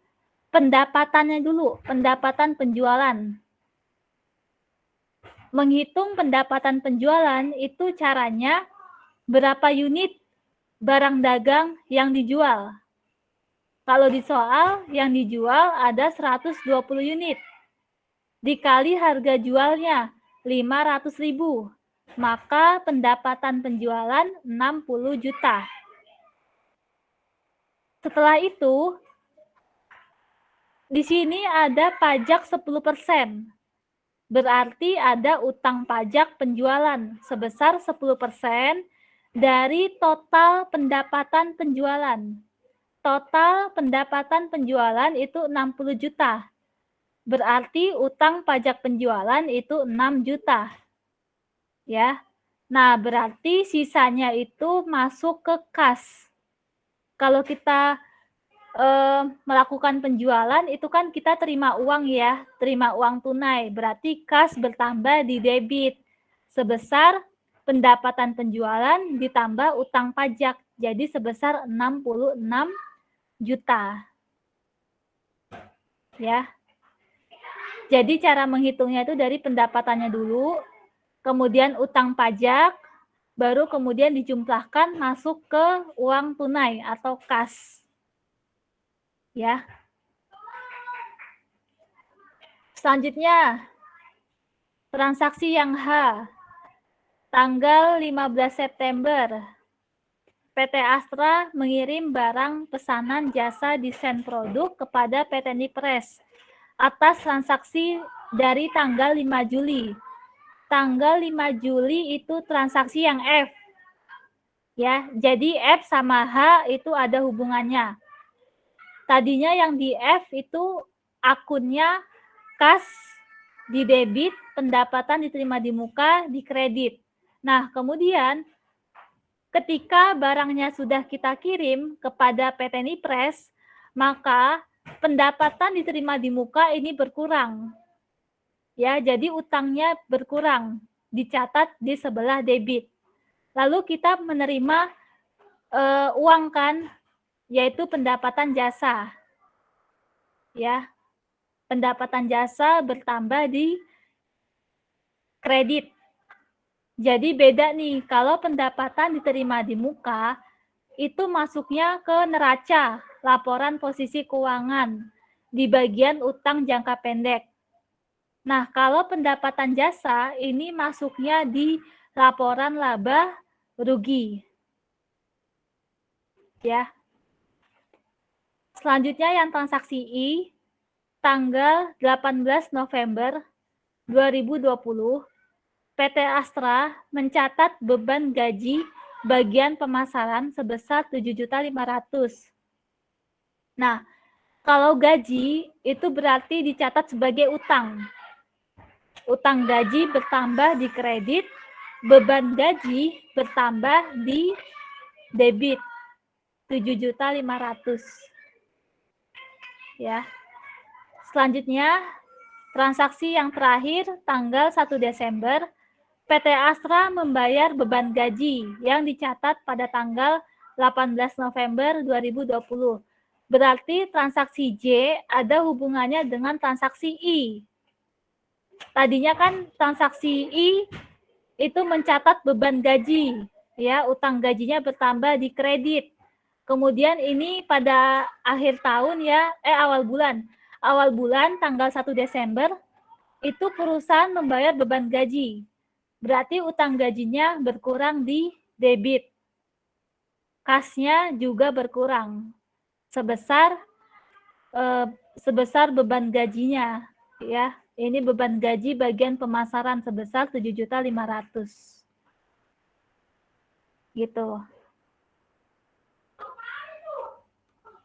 pendapatannya dulu, pendapatan penjualan. Menghitung pendapatan penjualan itu caranya berapa unit barang dagang yang dijual. Kalau di soal yang dijual ada 120 unit. Dikali harga jualnya 500.000. Maka pendapatan penjualan 60 juta. Setelah itu, di sini ada pajak 10%. Berarti ada utang pajak penjualan sebesar 10% dari total pendapatan penjualan. Total pendapatan penjualan itu 60 juta. Berarti utang pajak penjualan itu 6 juta. Ya. Nah, berarti sisanya itu masuk ke kas. Kalau kita melakukan penjualan itu kan kita terima uang ya, terima uang tunai, berarti kas bertambah di debit sebesar pendapatan penjualan ditambah utang pajak, jadi sebesar 66 juta. Ya. Jadi cara menghitungnya itu dari pendapatannya dulu, kemudian utang pajak, baru kemudian dijumlahkan masuk ke uang tunai atau kas. Ya. Selanjutnya, transaksi yang H. Tanggal 15 September, PT Astra mengirim barang pesanan jasa desain produk kepada PT Nipres atas transaksi dari tanggal 5 Juli. Tanggal 5 Juli itu transaksi yang F. Ya, jadi F sama H itu ada hubungannya. Tadinya yang di F itu akunnya kas di debit, pendapatan diterima di muka, di kredit. Nah, kemudian ketika barangnya sudah kita kirim kepada PT Nipres, maka pendapatan diterima di muka ini berkurang. Ya, jadi utangnya berkurang, dicatat di sebelah debit. Lalu kita menerima uang kan, yaitu pendapatan jasa. Ya, pendapatan jasa bertambah di kredit. Jadi beda nih, kalau pendapatan diterima di muka, itu masuknya ke neraca, laporan posisi keuangan, di bagian utang jangka pendek. Nah, kalau pendapatan jasa, ini masuknya di laporan laba rugi. Ya. Selanjutnya yang transaksi I, tanggal 18 November 2020, PT Astra mencatat beban gaji bagian pemasaran sebesar 7.500.000. Nah, kalau gaji itu berarti dicatat sebagai utang. Utang gaji bertambah di kredit, beban gaji bertambah di debit 7.500.000. Ya. Selanjutnya, transaksi yang terakhir tanggal 1 Desember, PT Astra membayar beban gaji yang dicatat pada tanggal 18 November 2020. Berarti transaksi J ada hubungannya dengan transaksi I. Tadinya kan transaksi I itu mencatat beban gaji, ya, utang gajinya bertambah di kredit. Kemudian ini pada akhir tahun ya, awal bulan tanggal 1 Desember itu perusahaan membayar beban gaji. Berarti utang gajinya berkurang di debit. Kasnya juga berkurang sebesar beban gajinya, ya. Ini beban gaji bagian pemasaran sebesar 7.500.000. Gitu.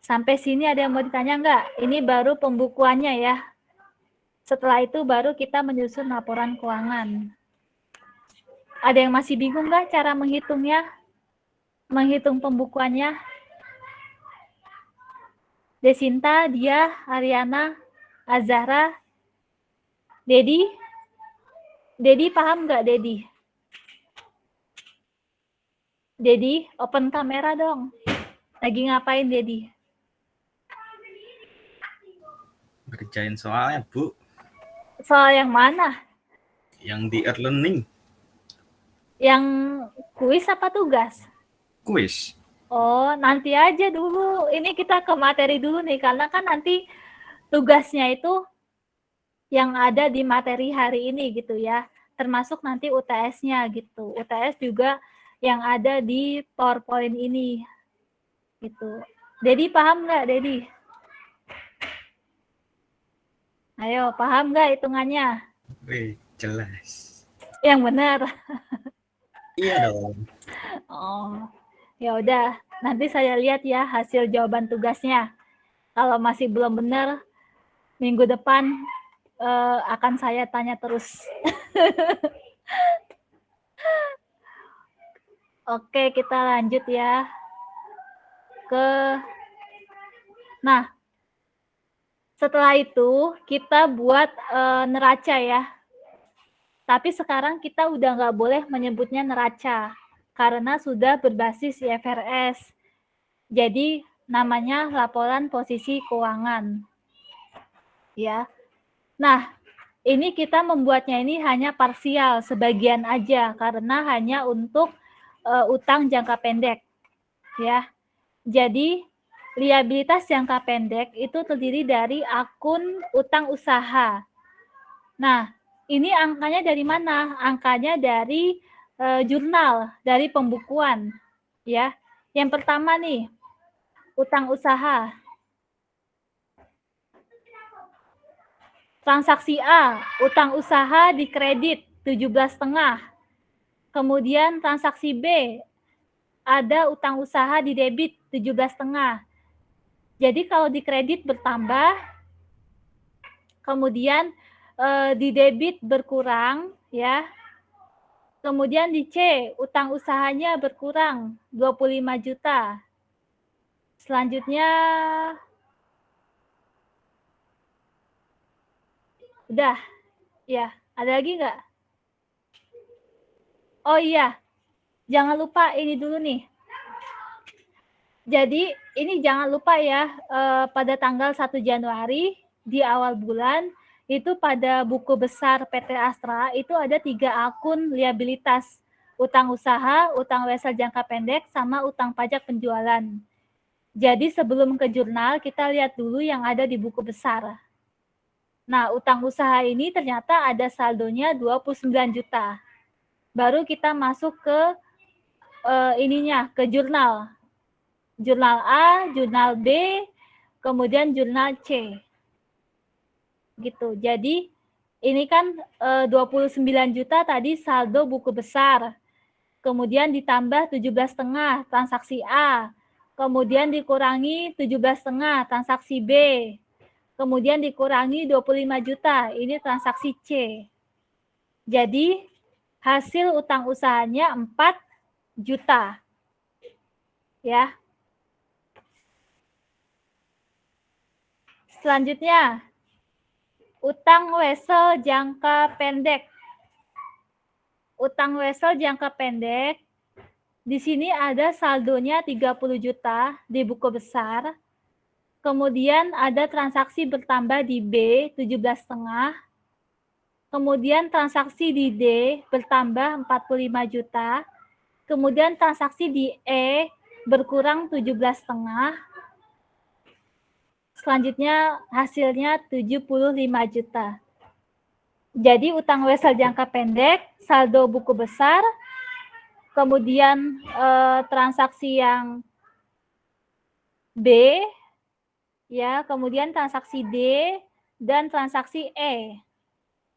Sampai sini ada yang mau ditanya enggak? Ini baru pembukuannya ya. Setelah itu baru kita menyusun laporan keuangan. Ada yang masih bingung nggak cara menghitungnya? Menghitung pembukuannya? Desinta, Dia, Ariana, Azahra, Dedi? Dedi paham nggak, Dedi? Dedi, open kamera dong. Lagi ngapain, Dedi? Ngerjain soalnya, Bu. Soal yang mana? Yang di e-learning. Yang kuis apa tugas? Kuis. Oh, nanti aja dulu. Ini kita ke materi dulu nih, karena kan nanti tugasnya itu yang ada di materi hari ini gitu ya. Termasuk nanti UTS-nya gitu. UTS juga yang ada di PowerPoint ini. Gitu. Dedi paham nggak, Dedi? Ayo, paham nggak hitungannya? Wih, jelas. Yang benar. Iya dong. Oh, ya udah. Nanti saya lihat ya hasil jawaban tugasnya. Kalau masih belum benar, minggu depan akan saya tanya terus. Oke, kita lanjut ya. Nah, setelah itu kita buat neraca ya. Tapi sekarang kita udah nggak boleh menyebutnya neraca karena sudah berbasis IFRS. Jadi namanya laporan posisi keuangan. Ya. Nah, ini kita membuatnya ini hanya parsial, sebagian aja, karena hanya untuk utang jangka pendek. Ya, jadi liabilitas jangka pendek itu terdiri dari akun utang usaha. Nah, ini angkanya dari mana? Angkanya dari jurnal, dari pembukuan. Ya, yang pertama nih, utang usaha. Transaksi A, utang usaha di kredit 17,5. Kemudian transaksi B, ada utang usaha di debit 17,5. Jadi kalau di kredit bertambah, kemudian di debit berkurang, ya. Kemudian di C, utang usahanya berkurang 25 juta. Selanjutnya, udah, ya. Ada lagi nggak? Oh iya, jangan lupa ini dulu nih. Jadi ini jangan lupa ya, pada tanggal 1 Januari di awal bulan, itu pada buku besar PT Astra itu ada 3 akun liabilitas. Utang usaha, utang wesel jangka pendek, sama utang pajak penjualan. Jadi sebelum ke jurnal, kita lihat dulu yang ada di buku besar. Nah, utang usaha ini ternyata ada saldonya 29 juta. Baru kita masuk ke ke jurnal. Jurnal A, jurnal B, kemudian jurnal C. Gitu. Jadi ini kan 29 juta tadi saldo buku besar. Kemudian ditambah 17,5 transaksi A. Kemudian dikurangi 17,5 transaksi B. Kemudian dikurangi 25 juta, ini transaksi C. Jadi hasil utang usahanya 4 juta. Ya. Selanjutnya, utang wesel jangka pendek. Utang wesel jangka pendek, di sini ada saldonya 30 juta di buku besar. Kemudian ada transaksi bertambah di B, 17,5. Kemudian transaksi di D bertambah 45 juta. Kemudian transaksi di E berkurang 17,5. Selanjutnya hasilnya 75 juta. Jadi utang wesel jangka pendek, saldo buku besar, kemudian transaksi yang B, ya, kemudian transaksi D dan transaksi E.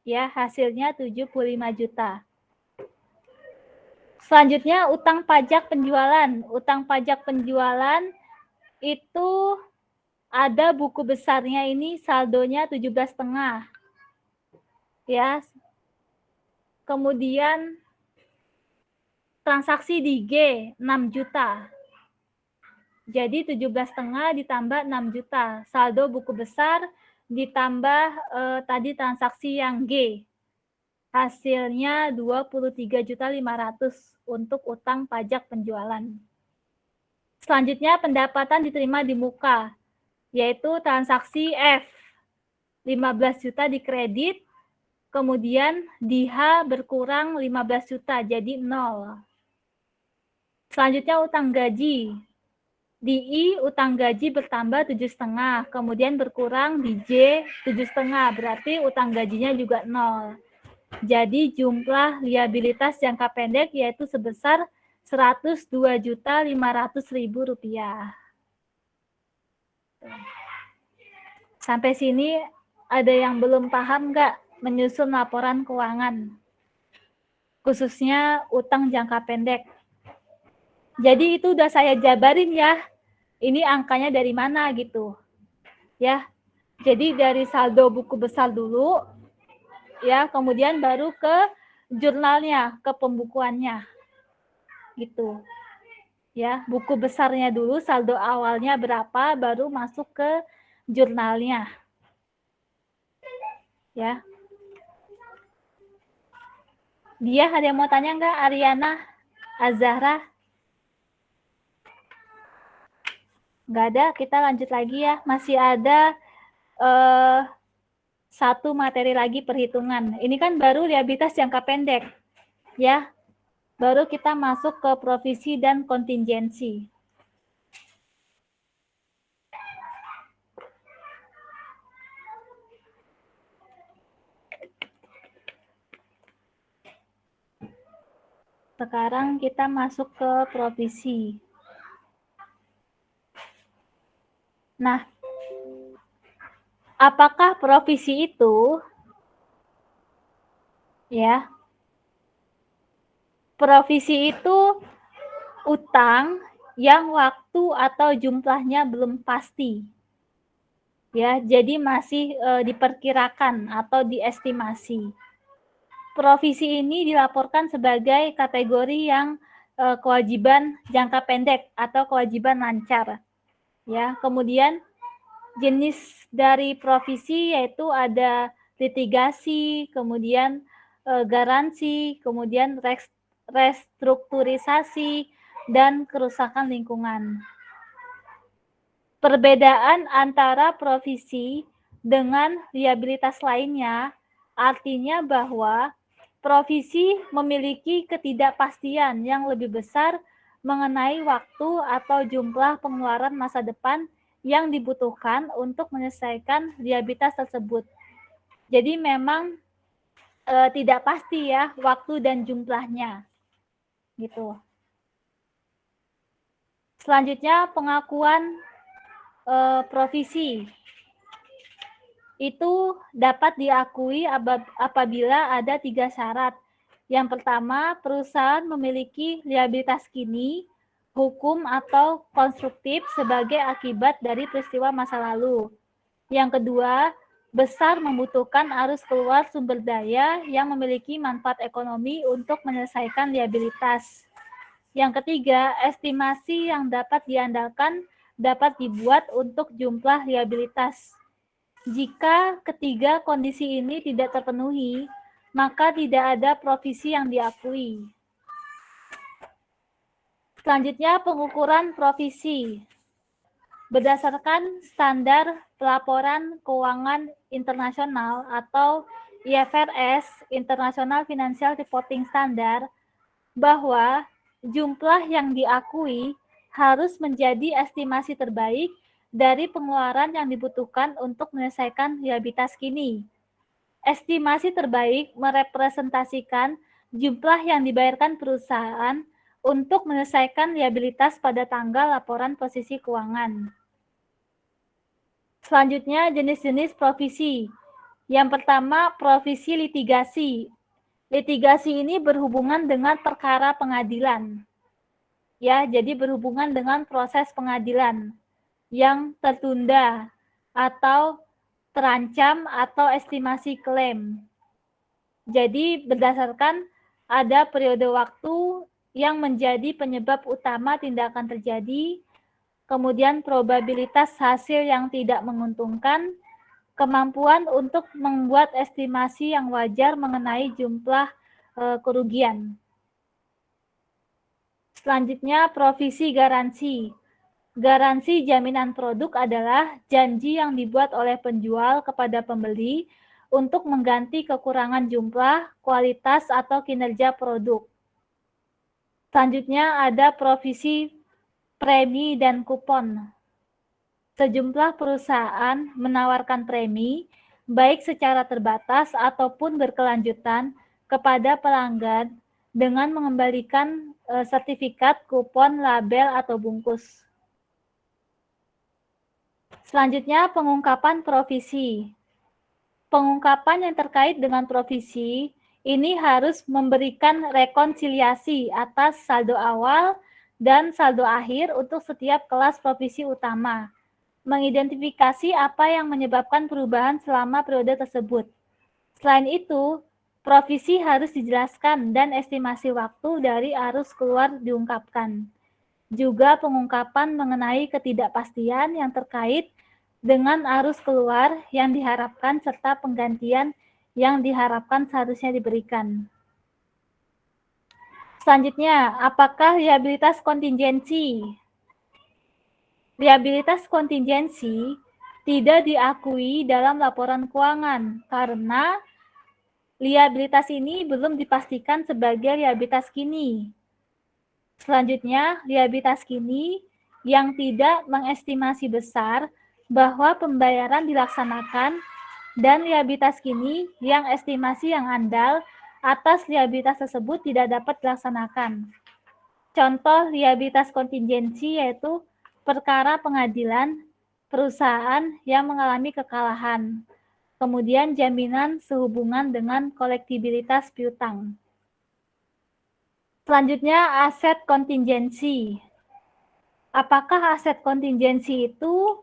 Ya, hasilnya 75 juta. Selanjutnya utang pajak penjualan. Utang pajak penjualan itu ada buku besarnya ini saldonya 17,5. Ya. Kemudian transaksi di G 6 juta. Jadi 17,5 ditambah 6 juta. Saldo buku besar ditambah tadi transaksi yang G. Hasilnya 23.500.000 untuk utang pajak penjualan. Selanjutnya pendapatan diterima di muka, yaitu transaksi F. 15 juta di kredit, kemudian di H berkurang 15 juta, jadi 0. Selanjutnya utang gaji. Di I utang gaji bertambah 7,5, kemudian berkurang di J 7,5, berarti utang gajinya juga 0. Jadi jumlah liabilitas jangka pendek yaitu sebesar Rp102.500.000. Sampai sini ada yang belum paham nggak menyusun laporan keuangan? Khususnya utang jangka pendek. Jadi itu udah saya jabarin ya. Ini angkanya dari mana gitu. Ya. Jadi dari saldo buku besar dulu, ya, kemudian baru ke jurnalnya, ke pembukuannya. Gitu. Ya, buku besarnya dulu, saldo awalnya berapa, baru masuk ke jurnalnya. Ya. Dia ada yang mau tanya nggak, Ariana, Azahra? Nggak ada, kita lanjut lagi ya. Masih ada satu materi lagi perhitungan. Ini kan baru liabilitas jangka pendek, ya. Baru kita masuk ke provisi dan kontingensi. Sekarang kita masuk ke provisi. Nah, apakah provisi itu, ya, provisi itu utang yang waktu atau jumlahnya belum pasti, ya, jadi masih diperkirakan atau diestimasi. Provisi ini dilaporkan sebagai kategori yang kewajiban jangka pendek atau kewajiban lancar, ya. Kemudian jenis dari provisi yaitu ada litigasi, kemudian garansi, kemudian restrukturisasi, dan kerusakan lingkungan. Perbedaan antara provisi dengan liabilitas lainnya artinya bahwa provisi memiliki ketidakpastian yang lebih besar mengenai waktu atau jumlah pengeluaran masa depan yang dibutuhkan untuk menyelesaikan liabilitas tersebut. Jadi memang tidak pasti ya waktu dan jumlahnya. Gitu. Selanjutnya pengakuan provisi. Itu dapat diakui apabila ada 3 syarat. Yang pertama, perusahaan memiliki liabilitas kini, hukum atau konstruktif sebagai akibat dari peristiwa masa lalu. Yang kedua, besar membutuhkan arus keluar sumber daya yang memiliki manfaat ekonomi untuk menyelesaikan liabilitas. Yang ketiga, estimasi yang dapat diandalkan dapat dibuat untuk jumlah liabilitas. Jika ketiga kondisi ini tidak terpenuhi, maka tidak ada provisi yang diakui. Selanjutnya, pengukuran provisi. Berdasarkan standar pelaporan keuangan internasional atau IFRS, International Financial Reporting Standard, bahwa jumlah yang diakui harus menjadi estimasi terbaik dari pengeluaran yang dibutuhkan untuk menyelesaikan liabilitas kini. Estimasi terbaik merepresentasikan jumlah yang dibayarkan perusahaan untuk menyelesaikan liabilitas pada tanggal laporan posisi keuangan. Selanjutnya, jenis-jenis provisi. Yang pertama, provisi litigasi. Litigasi ini berhubungan dengan perkara pengadilan. Ya, jadi berhubungan dengan proses pengadilan yang tertunda atau terancam atau estimasi klaim. Jadi berdasarkan ada periode waktu yang menjadi penyebab utama tindakan terjadi, kemudian probabilitas hasil yang tidak menguntungkan, kemampuan untuk membuat estimasi yang wajar mengenai jumlah kerugian. Selanjutnya, provisi garansi. Garansi jaminan produk adalah janji yang dibuat oleh penjual kepada pembeli untuk mengganti kekurangan jumlah, kualitas, atau kinerja produk. Selanjutnya ada provisi premi dan kupon. Sejumlah perusahaan menawarkan premi, baik secara terbatas ataupun berkelanjutan, kepada pelanggan dengan mengembalikan sertifikat, kupon, label, atau bungkus. Selanjutnya, pengungkapan provisi. Pengungkapan yang terkait dengan provisi ini harus memberikan rekonsiliasi atas saldo awal dan saldo akhir untuk setiap kelas provisi utama, mengidentifikasi apa yang menyebabkan perubahan selama periode tersebut. Selain itu, provisi harus dijelaskan dan estimasi waktu dari arus keluar diungkapkan. Juga pengungkapan mengenai ketidakpastian yang terkait dengan arus keluar yang diharapkan serta penggantian yang diharapkan seharusnya diberikan. Selanjutnya, apakah liabilitas kontingensi? Liabilitas kontingensi tidak diakui dalam laporan keuangan karena liabilitas ini belum dipastikan sebagai liabilitas kini. Selanjutnya, liabilitas kini yang tidak mengestimasi besar bahwa pembayaran dilaksanakan dan liabilitas kini yang estimasi yang andal atas liabilitas tersebut tidak dapat dilaksanakan. Contoh liabilitas kontingensi yaitu perkara pengadilan perusahaan yang mengalami kekalahan. Kemudian jaminan sehubungan dengan kolektibilitas piutang. Selanjutnya aset kontingensi. Apakah aset kontingensi itu?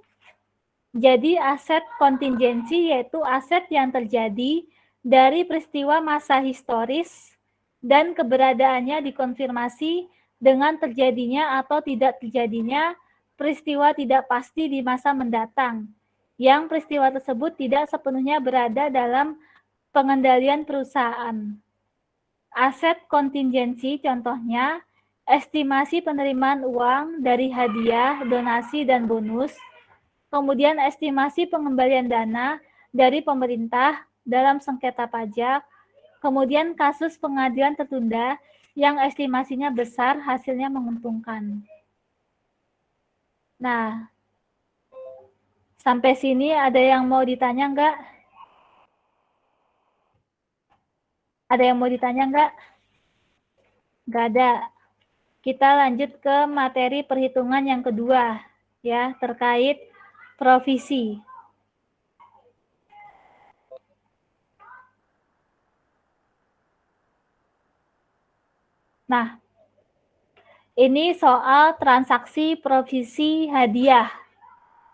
Jadi aset kontingensi yaitu aset yang terjadi dari peristiwa masa historis dan keberadaannya dikonfirmasi dengan terjadinya atau tidak terjadinya peristiwa tidak pasti di masa mendatang, yang peristiwa tersebut tidak sepenuhnya berada dalam pengendalian perusahaan. Aset kontingensi contohnya estimasi penerimaan uang dari hadiah, donasi, dan bonus, kemudian estimasi pengembalian dana dari pemerintah dalam sengketa pajak, kemudian kasus pengadilan tertunda yang estimasinya besar, hasilnya menguntungkan. Nah, sampai sini ada yang mau ditanya enggak? Ada yang mau ditanya enggak? Enggak ada. Kita lanjut ke materi perhitungan yang kedua, ya, terkait provisi. Nah, ini soal transaksi provisi hadiah.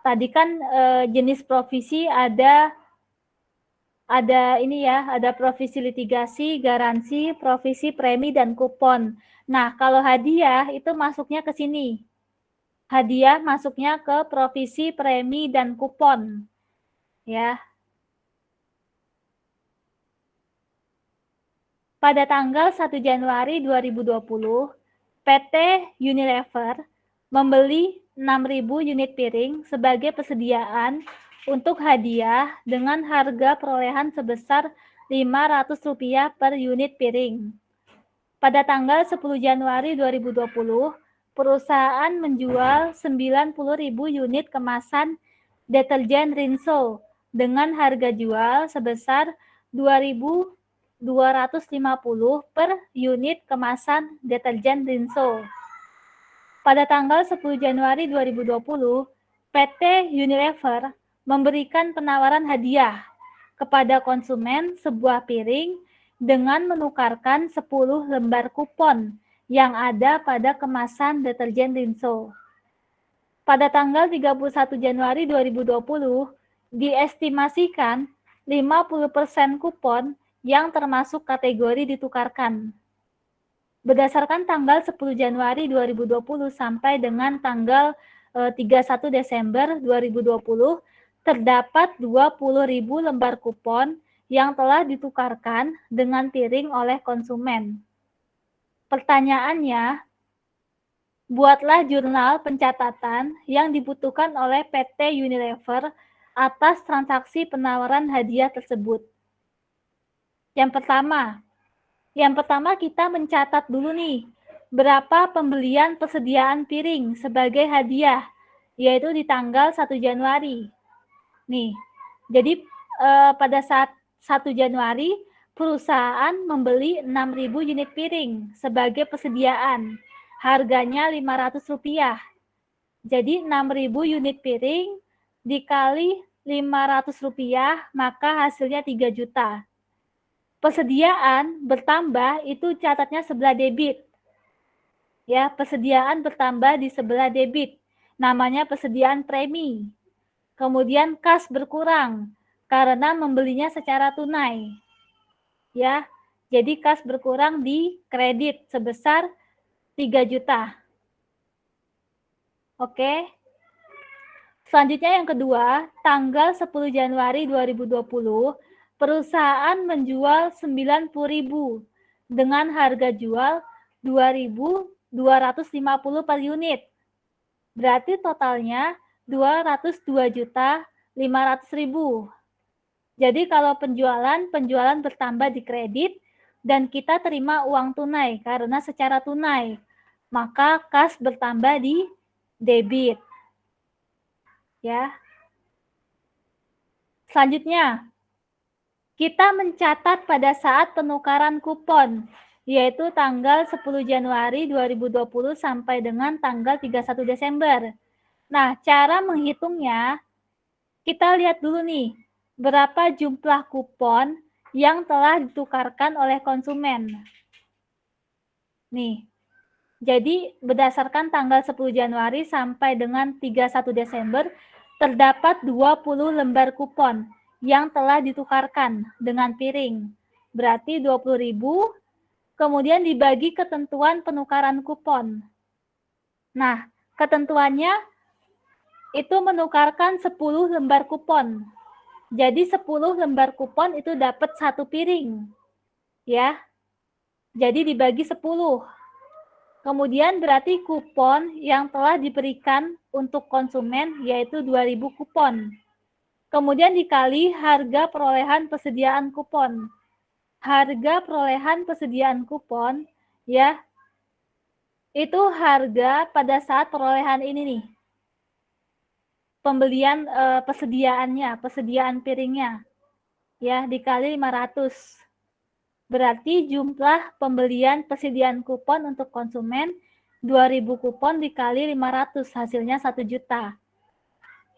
Tadi kan jenis provisi ada ini ya, ada provisi litigasi, garansi, provisi premi, dan kupon. Nah, kalau hadiah itu masuknya ke sini. Hadiah masuknya ke provisi premi dan kupon. Ya. Pada tanggal 1 Januari 2020, PT Unilever membeli 6.000 unit piring sebagai persediaan untuk hadiah dengan harga perolehan sebesar Rp500 per unit piring. Pada tanggal 10 Januari 2020, perusahaan menjual 90.000 unit kemasan deterjen Rinso dengan harga jual sebesar Rp2.250 per unit kemasan deterjen Rinso. Pada tanggal 10 Januari 2020, PT Unilever memberikan penawaran hadiah kepada konsumen sebuah piring dengan menukarkan 10 lembar kupon yang ada pada kemasan deterjen Rinso. Pada tanggal 31 Januari 2020, diestimasikan 50% kupon yang termasuk kategori ditukarkan. Berdasarkan tanggal 10 Januari 2020 sampai dengan tanggal 31 Desember 2020, terdapat 20.000 lembar kupon yang telah ditukarkan dengan piring oleh konsumen. Pertanyaannya, buatlah jurnal pencatatan yang dibutuhkan oleh PT Unilever atas transaksi penawaran hadiah tersebut. Yang pertama kita mencatat dulu nih, berapa pembelian persediaan piring sebagai hadiah, yaitu di tanggal 1 Januari. Nih, jadi pada saat 1 Januari, perusahaan membeli 6.000 unit piring sebagai persediaan. Harganya Rp500. Jadi 6.000 unit piring dikali Rp500, maka hasilnya 3 juta. Persediaan bertambah itu catatnya sebelah debit. Ya, persediaan bertambah di sebelah debit. Namanya persediaan premi. Kemudian kas berkurang karena membelinya secara tunai. Ya, jadi kas berkurang di kredit sebesar 3 juta. Oke. Selanjutnya yang kedua, tanggal 10 Januari 2020, perusahaan menjual 90.000 dengan harga jual Rp2.250 per unit. Berarti totalnya Rp202.450.000 500.000. Jadi kalau penjualan bertambah di kredit dan kita terima uang tunai karena secara tunai, maka kas bertambah di debit. Ya. Selanjutnya, kita mencatat pada saat penukaran kupon, yaitu tanggal 10 Januari 2020 sampai dengan tanggal 31 Desember. Nah, cara menghitungnya, kita lihat dulu nih, berapa jumlah kupon yang telah ditukarkan oleh konsumen. Nih, jadi berdasarkan tanggal 10 Januari sampai dengan 31 Desember, terdapat 20 lembar kupon yang telah ditukarkan dengan piring. Berarti 20.000, kemudian dibagi ketentuan penukaran kupon. Nah, ketentuannya itu menukarkan 10 lembar kupon. Jadi 10 lembar kupon itu dapat 1 piring. Ya. Jadi dibagi 10. Kemudian berarti kupon yang telah diberikan untuk konsumen yaitu 2.000 kupon. Kemudian dikali harga perolehan persediaan kupon. Harga perolehan persediaan kupon ya itu harga pada saat perolehan ini nih. Pembelian persediaan piringnya ya dikali 500. Berarti jumlah pembelian persediaan kupon untuk konsumen 2.000 kupon dikali 500 hasilnya 1 juta.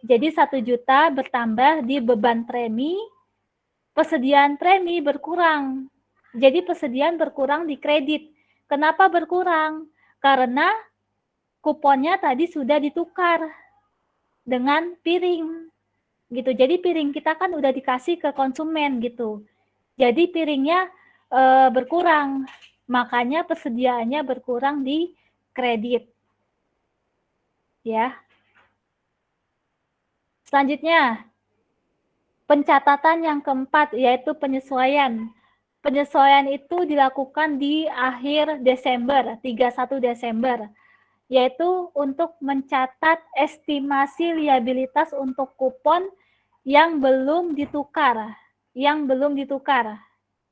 Jadi 1 juta bertambah di beban premi, persediaan premi berkurang. Jadi persediaan berkurang di kredit. Kenapa berkurang? Karena kuponnya tadi sudah ditukar dengan piring gitu. Jadi piring kita kan udah dikasih ke konsumen gitu. Jadi piringnya berkurang, makanya persediaannya berkurang di kredit. Ya. Selanjutnya, pencatatan yang keempat yaitu penyesuaian. Penyesuaian itu dilakukan di akhir Desember, 31 Desember. Yaitu untuk mencatat estimasi liabilitas untuk kupon yang belum ditukar.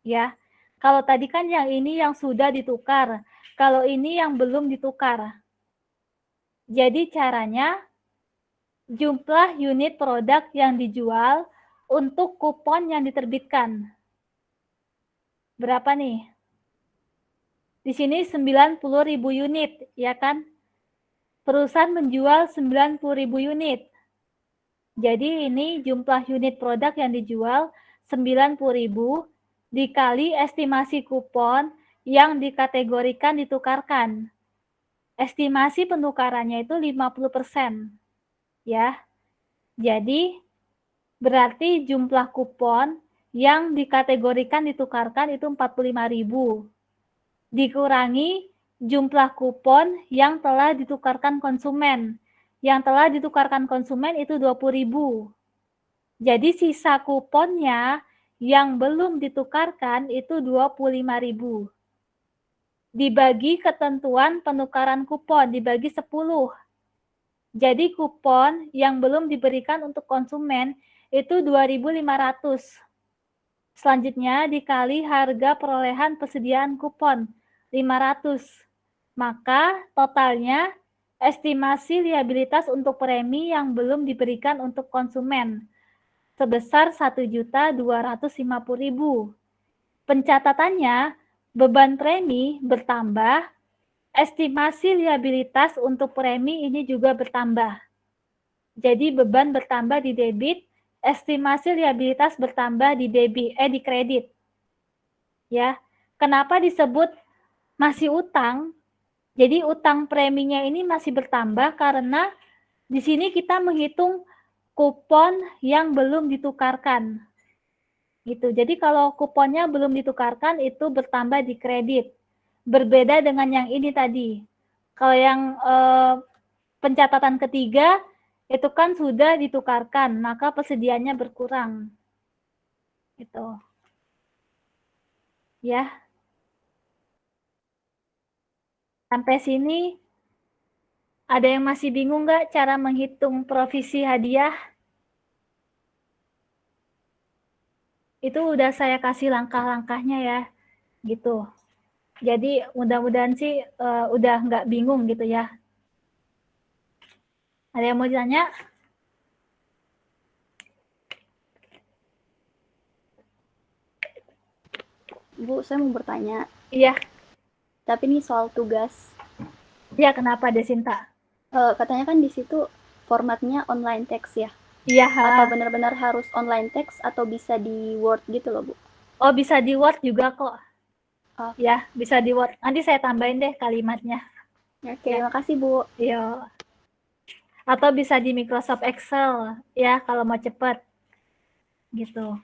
Ya. Kalau tadi kan yang ini yang sudah ditukar. Kalau ini yang belum ditukar. Jadi caranya jumlah unit produk yang dijual untuk kupon yang diterbitkan. Berapa nih? Di sini 90.000 unit, ya kan? Perusahaan menjual 90.000 unit. Jadi ini jumlah unit produk yang dijual 90.000 dikali estimasi kupon yang dikategorikan ditukarkan. Estimasi penukarannya itu 50%. Ya. Jadi berarti jumlah kupon yang dikategorikan ditukarkan itu 45.000. Dikurangi jumlah kupon yang telah ditukarkan konsumen. Yang telah ditukarkan konsumen itu 20.000. Jadi sisa kuponnya yang belum ditukarkan itu 25.000. Dibagi ketentuan penukaran kupon, dibagi 10. Jadi kupon yang belum diberikan untuk konsumen itu 2.500. Selanjutnya dikali harga perolehan persediaan kupon, 500. Maka totalnya estimasi liabilitas untuk premi yang belum diberikan untuk konsumen sebesar 1.250.000. Pencatatannya, beban premi bertambah, estimasi liabilitas untuk premi ini juga bertambah. Jadi beban bertambah di debit, estimasi liabilitas bertambah di di kredit. Ya. Kenapa disebut masih utang? Jadi utang preminya ini masih bertambah karena di sini kita menghitung kupon yang belum ditukarkan. Gitu. Jadi kalau kuponnya belum ditukarkan itu bertambah di kredit. Berbeda dengan yang ini tadi. Kalau yang pencatatan ketiga itu kan sudah ditukarkan, maka persediaannya berkurang. Gitu. Ya. Sampai sini ada yang masih bingung nggak cara menghitung provisi hadiah? Itu udah saya kasih langkah-langkahnya ya, gitu. Jadi mudah-mudahan sih udah nggak bingung gitu ya. Ada yang mau ditanya? Bu, saya mau bertanya. Iya. Tapi ini soal tugas. Iya, kenapa Desinta? Katanya kan di situ formatnya online text ya. Iya. Apa benar-benar harus online text atau bisa di Word gitu loh, Bu? Oh, bisa di Word juga kok. Oh. Ya, bisa di Word. Nanti saya tambahin deh kalimatnya. Oke, terima kasih, Bu. Iya. Atau bisa di Microsoft Excel ya kalau mau cepet. Gitu.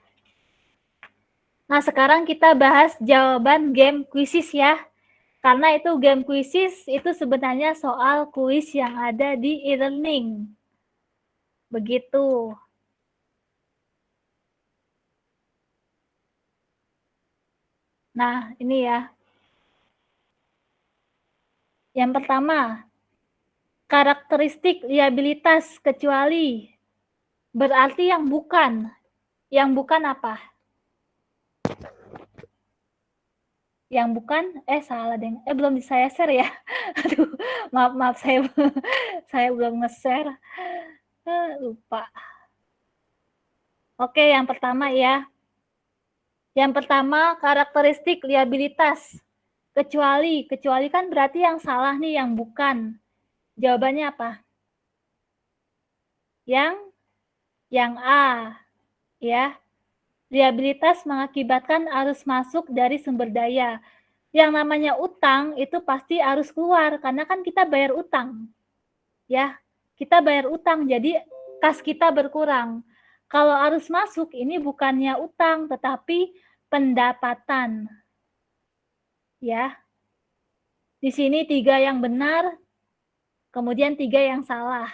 Nah, sekarang kita bahas jawaban game quizzes ya. Karena itu game quizzes itu sebenarnya soal kuis yang ada di e-learning. Begitu. Nah, ini ya. Yang pertama, karakteristik liabilitas kecuali. Berarti yang bukan. Yang bukan apa? Yang bukan, salah deh. Belum saya share ya. Aduh, maaf saya belum nge-share. Lupa. Oke, yang pertama ya. Yang pertama, karakteristik liabilitas. Kecuali kan berarti yang salah nih, yang bukan. Jawabannya apa? Yang A. Ya. Liabilitas mengakibatkan arus masuk dari sumber daya. Yang namanya utang itu pasti arus keluar karena kan kita bayar utang. Ya, kita bayar utang jadi kas kita berkurang. Kalau arus masuk ini bukannya utang tetapi pendapatan. Ya. Di sini 3 yang benar, kemudian 3 yang salah.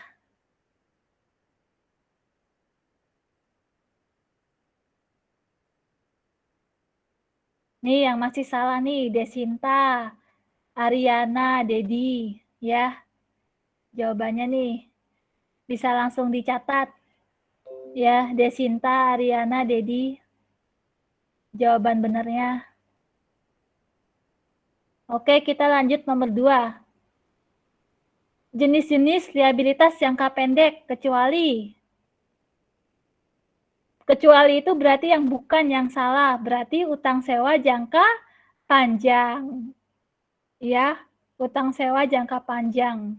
Nih yang masih salah nih, Desinta, Ariana, Dedi, ya. Jawabannya nih, bisa langsung dicatat. Ya, Desinta, Ariana, Dedi. Jawaban benernya. Oke, kita lanjut nomor 2. Jenis-jenis liabilitas jangka pendek, kecuali. Kecuali itu berarti yang bukan, yang salah. Berarti utang sewa jangka panjang. Ya, utang sewa jangka panjang.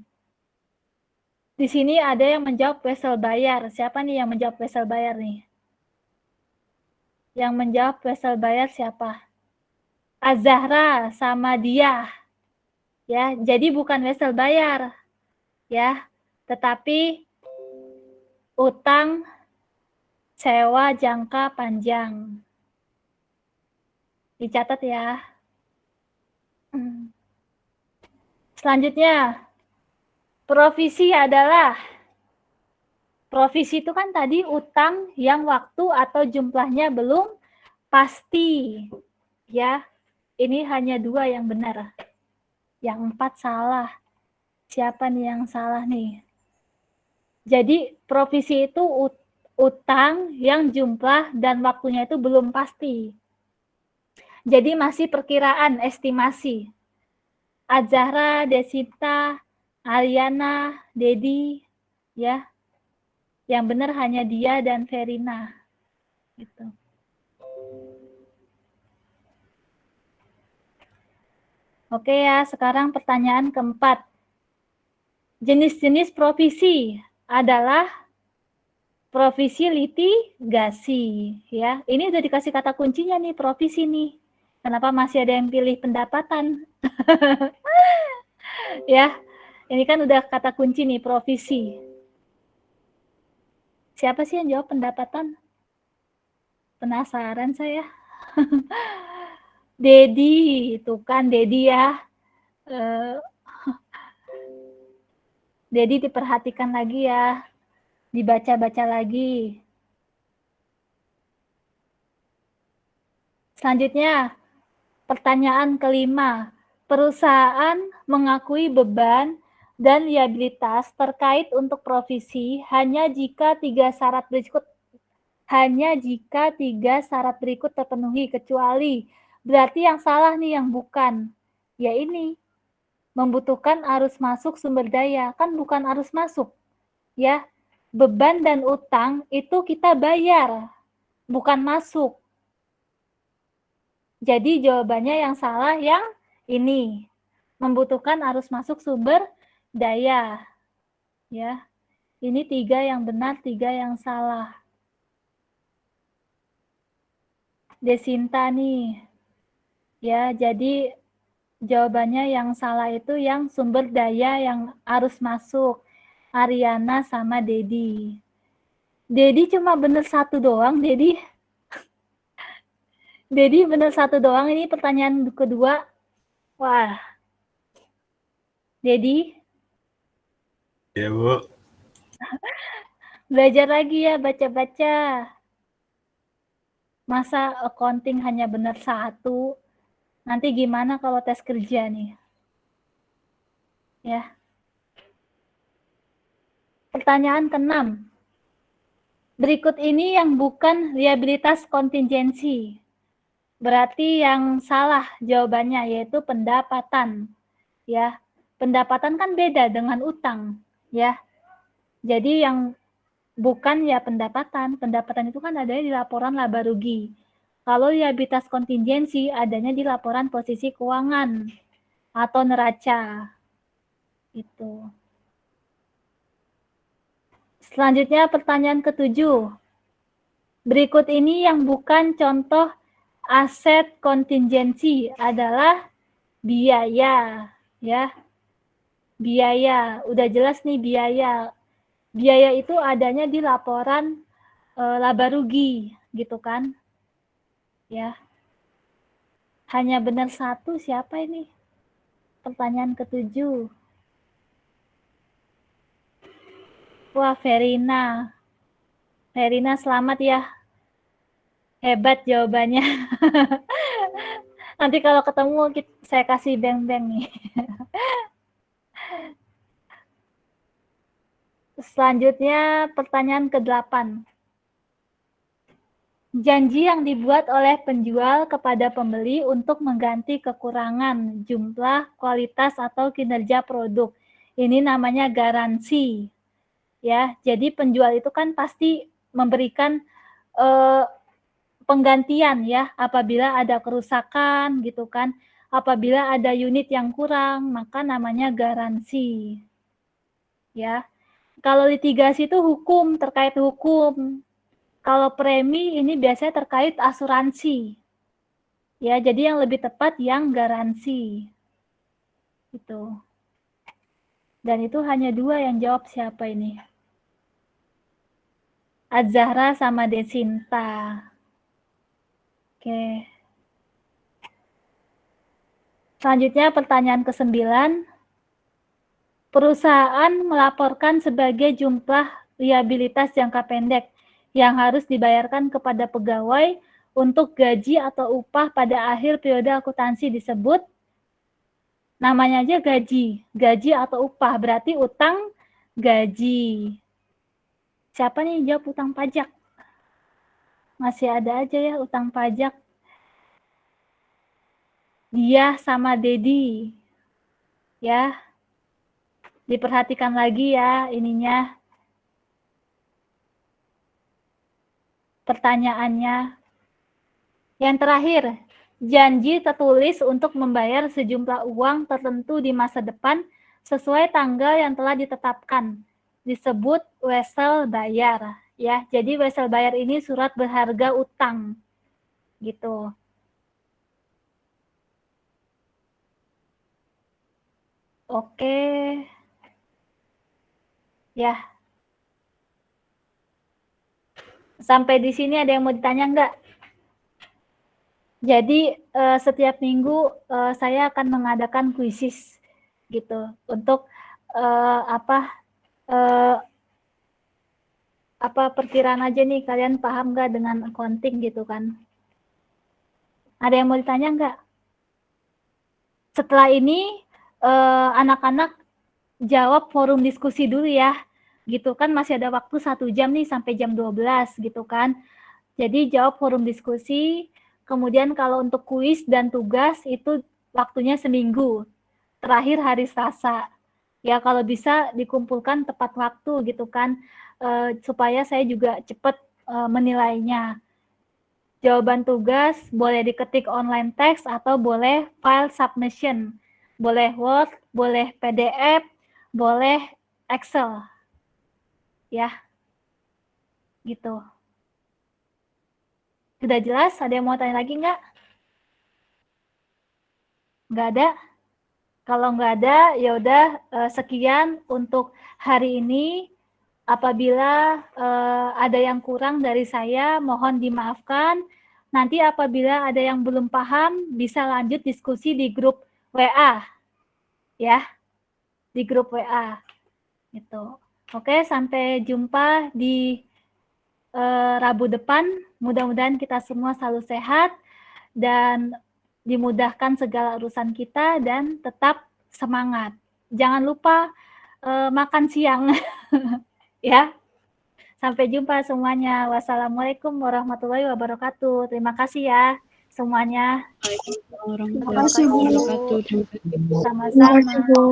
Di sini ada yang menjawab wesel bayar. Siapa nih yang menjawab wesel bayar nih? Yang menjawab wesel bayar siapa? Azahra sama dia. Ya, jadi bukan wesel bayar. Ya, tetapi utang sewa jangka panjang. Dicatat ya. Selanjutnya, provisi adalah, provisi itu kan tadi utang yang waktu atau jumlahnya belum pasti. Ya, ini hanya 2 yang benar. Yang 4 salah. Siapa nih yang salah nih? Jadi provisi itu utang yang jumlah dan waktunya itu belum pasti. Jadi masih perkiraan, estimasi. Azahra, Desinta, Ariana, Dedi, ya. Yang benar hanya dia dan Verina. Gitu. Oke ya, sekarang pertanyaan keempat. Jenis-jenis provisi adalah provisi litigasi, ya. Ini udah dikasih kata kuncinya nih, provisi nih. Kenapa masih ada yang pilih pendapatan? Ya, ini kan udah kata kunci nih, provisi. Siapa sih yang jawab pendapatan? Penasaran saya. Dedi, itu kan Dedi ya. Dedi diperhatikan lagi ya. Dibaca-baca lagi. Selanjutnya, pertanyaan kelima. Perusahaan mengakui beban dan liabilitas terkait untuk provisi hanya jika 3 syarat berikut hanya jika 3 syarat berikut terpenuhi, kecuali. Berarti yang salah nih, yang bukan. Ya ini, membutuhkan arus masuk sumber daya. Kan bukan arus masuk. Ya, beban dan utang itu kita bayar, bukan masuk. Jadi jawabannya yang salah yang ini. Membutuhkan arus masuk sumber daya. Ya. Ini 3 yang benar, 3 yang salah. Desinta nih. Ya, jadi jawabannya yang salah itu yang sumber daya yang arus masuk. Ariana sama Dedi. Dedi cuma bener 1 doang, Dedi. Dedi bener 1 doang, ini pertanyaan kedua. Wah. Dedi, Ya, Bu. belajar lagi ya, baca-baca. Masa accounting hanya benar 1? Nanti gimana kalau tes kerja nih? Ya. Pertanyaan ke-6. Berikut ini yang bukan liabilitas kontingensi. Berarti yang salah jawabannya yaitu pendapatan. Ya. Pendapatan kan beda dengan utang, ya. Jadi yang bukan ya pendapatan. Pendapatan itu kan adanya di laporan laba rugi. Kalau liabilitas kontingensi adanya di laporan posisi keuangan atau neraca. Itu. Selanjutnya pertanyaan ke-7. Berikut ini yang bukan contoh aset kontingensi adalah biaya, ya. Biaya, udah jelas nih biaya. Biaya itu adanya di laporan laba rugi, gitu kan? Ya. Hanya benar 1, siapa ini? Pertanyaan ke-7. Wah, Verina. Verina selamat ya. Hebat jawabannya. Nanti kalau ketemu saya kasih beng-beng nih. Selanjutnya pertanyaan ke-8. Janji yang dibuat oleh penjual kepada pembeli untuk mengganti kekurangan jumlah, kualitas, atau kinerja produk. Ini namanya garansi. Ya, jadi penjual itu kan pasti memberikan penggantian ya apabila ada kerusakan gitu kan. Apabila ada unit yang kurang, maka namanya garansi. Ya. Kalau litigasi itu hukum, terkait hukum. Kalau premi ini biasanya terkait asuransi. Ya, jadi yang lebih tepat yang garansi. Itu. Dan itu hanya 2 yang jawab, siapa ini? Az-Zahra sama Desinta. Oke. Selanjutnya pertanyaan ke-9. Perusahaan melaporkan sebagai jumlah liabilitas jangka pendek yang harus dibayarkan kepada pegawai untuk gaji atau upah pada akhir periode akuntansi disebut namanya aja gaji atau upah, berarti utang gaji. Siapa nih jawab utang pajak? Masih ada aja ya utang pajak. Dia sama Dedi. Ya. Diperhatikan lagi ya ininya. Pertanyaannya. Yang terakhir, janji tertulis untuk membayar sejumlah uang tertentu di masa depan sesuai tanggal yang telah ditetapkan. Disebut wesel bayar. Ya, jadi wesel bayar ini surat berharga utang. Gitu. Oke. Ya. Sampai di sini ada yang mau ditanya enggak? Jadi setiap minggu saya akan mengadakan kuisis gitu untuk perkiraan aja nih, kalian paham nggak dengan accounting gitu kan? Ada yang mau ditanya nggak? Setelah ini anak-anak jawab forum diskusi dulu ya. gitu kan, masih ada waktu 1 jam nih sampai jam 12 gitu kan. Jadi jawab forum diskusi, kemudian kalau untuk kuis dan tugas itu waktunya seminggu, terakhir hari Selasa. Ya kalau bisa dikumpulkan tepat waktu gitu kan, supaya saya juga cepat menilainya. Jawaban tugas boleh diketik online text atau boleh file submission, boleh Word, boleh PDF, boleh Excel, ya, gitu. Sudah jelas? Ada yang mau tanya lagi nggak? Nggak ada? Kalau nggak ada, ya udah sekian untuk hari ini. Apabila ada yang kurang dari saya, mohon dimaafkan. Nanti apabila ada yang belum paham, bisa lanjut diskusi di grup WA, ya, di grup WA. Gitu. Oke, sampai jumpa di Rabu depan. Mudah-mudahan kita semua selalu sehat dan dimudahkan segala urusan kita dan tetap semangat. Jangan lupa makan siang. Ya. Sampai jumpa semuanya. Wassalamualaikum warahmatullahi wabarakatuh. Terima kasih ya semuanya. Waalaikumsalam Terima warahmatullahi kasih, Bu. wabarakatuh. Terima kasih. Terima Sama-sama. kasih, Bu.